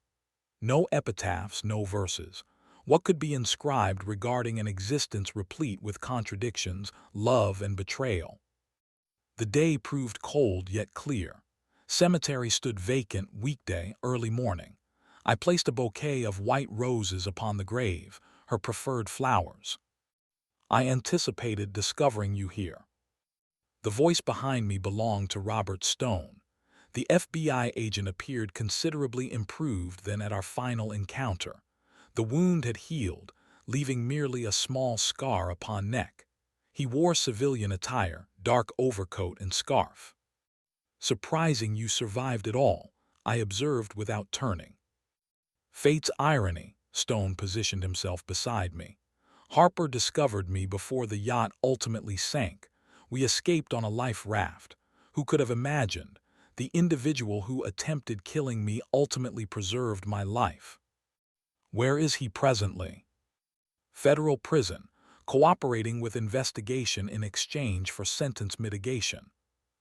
No epitaphs, no verses. What could be inscribed regarding an existence replete with contradictions, love, and betrayal? The day proved cold yet clear. Cemetery stood vacant weekday, early morning. I placed a bouquet of white roses upon the grave, her preferred flowers. I anticipated discovering you here. The voice behind me belonged to Robert Stone. The FBI agent appeared considerably improved than at our final encounter. The wound had healed, leaving merely a small scar upon neck. He wore civilian attire, dark overcoat and scarf. Surprising you survived it all, I observed without turning. Fate's irony, Stone positioned himself beside me. Harper discovered me before the yacht ultimately sank. We escaped on a life raft. Who could have imagined? The individual who attempted killing me ultimately preserved my life. Where is he presently? Federal prison, cooperating with investigation in exchange for sentence mitigation.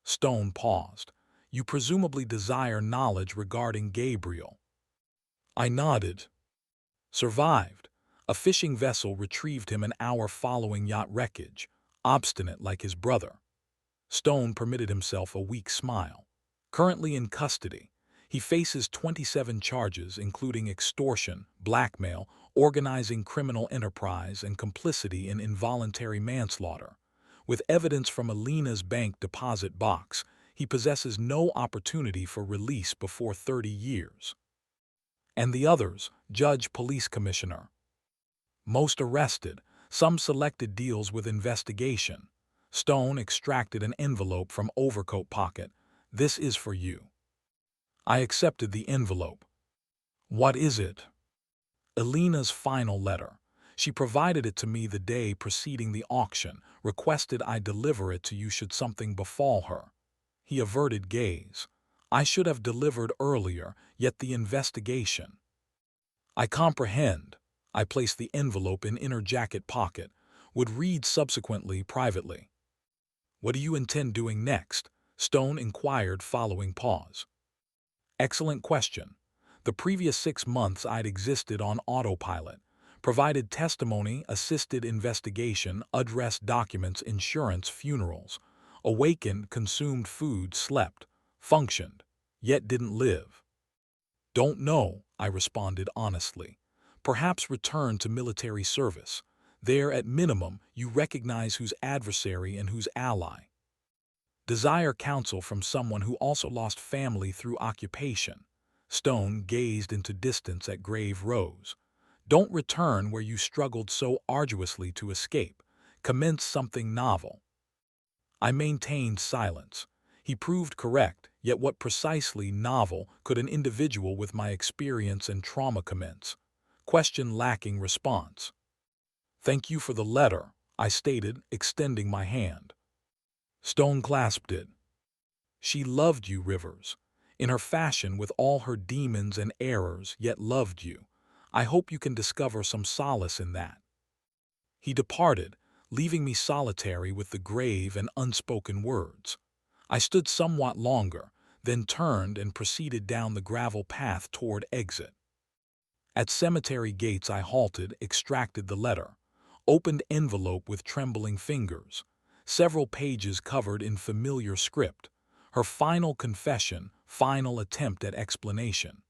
Stone paused. You presumably desire knowledge regarding Gabriel. I nodded. Survived. A fishing vessel retrieved him an hour following yacht wreckage, obstinate like his brother. Stone permitted himself a weak smile. Currently in custody, he faces 27 charges including extortion, blackmail, organizing criminal enterprise, and complicity in involuntary manslaughter. With evidence from Alina's bank deposit box, he possesses no opportunity for release before 30 years. And the others, judge, police commissioner. Most arrested, some selected deals with investigation. Stone extracted an envelope from overcoat pocket. This is for you. I accepted the envelope. What is it? Alina's final letter. She provided it to me the day preceding the auction, requested I deliver it to you should something befall her. He averted gaze. I should have delivered earlier, yet the investigation. I comprehend. I placed the envelope in inner jacket pocket, would read subsequently privately. What do you intend doing next? Stone inquired following pause. Excellent question. The previous 6 months I'd existed on autopilot, provided testimony, assisted investigation, addressed documents, insurance, funerals, awakened, consumed food, slept, functioned, yet didn't live. Don't know, I responded honestly. Perhaps return to military service. There, at minimum, you recognize who's adversary and who's ally. Desire counsel from someone who also lost family through occupation. Stone gazed into distance at grave Rose. Don't return where you struggled so arduously to escape. Commence something novel. I maintained silence. He proved correct, yet what precisely novel could an individual with my experience and trauma commence? Question lacking response. Thank you for the letter, I stated, extending my hand. Stone clasped it. She loved you, Rivers. In her fashion, with all her demons and errors, yet loved you. I hope you can discover some solace in that. He departed, leaving me solitary with the grave and unspoken words. I stood somewhat longer, then turned and proceeded down the gravel path toward exit. At cemetery gates I halted, extracted the letter. Opened envelope with trembling fingers. Several pages covered in familiar script. Her final confession, final attempt at explanation.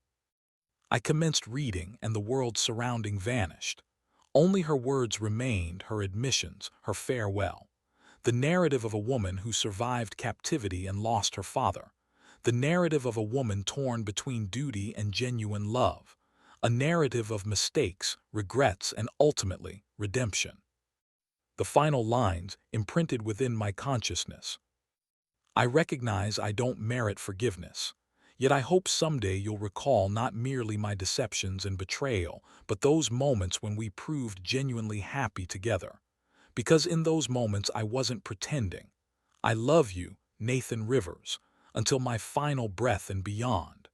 I commenced reading, and the world surrounding vanished. Only her words remained, her admissions, her farewell. The narrative of a woman who survived captivity and lost her father. The narrative of a woman torn between duty and genuine love. A narrative of mistakes, regrets, and ultimately, redemption. The final lines imprinted within my consciousness. I recognize I don't merit forgiveness. Yet I hope someday you'll recall not merely my deceptions and betrayal, but those moments when we proved genuinely happy together. Because in those moments I wasn't pretending. I love you, Nathan Rivers, until my final breath and beyond.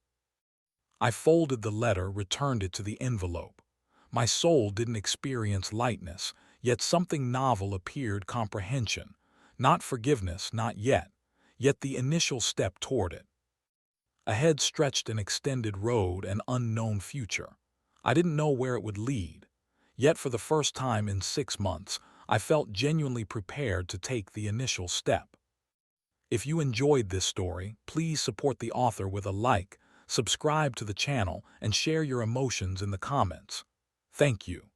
I folded the letter, returned it to the envelope. My soul didn't experience lightness, yet something novel appeared: comprehension. Not forgiveness, not yet the initial step toward it. Ahead stretched an extended road, an unknown future. I didn't know where it would lead. Yet for the first time in 6 months, I felt genuinely prepared to take the initial step. If you enjoyed this story, please support the author with a like, subscribe to the channel, and share your emotions in the comments. Thank you.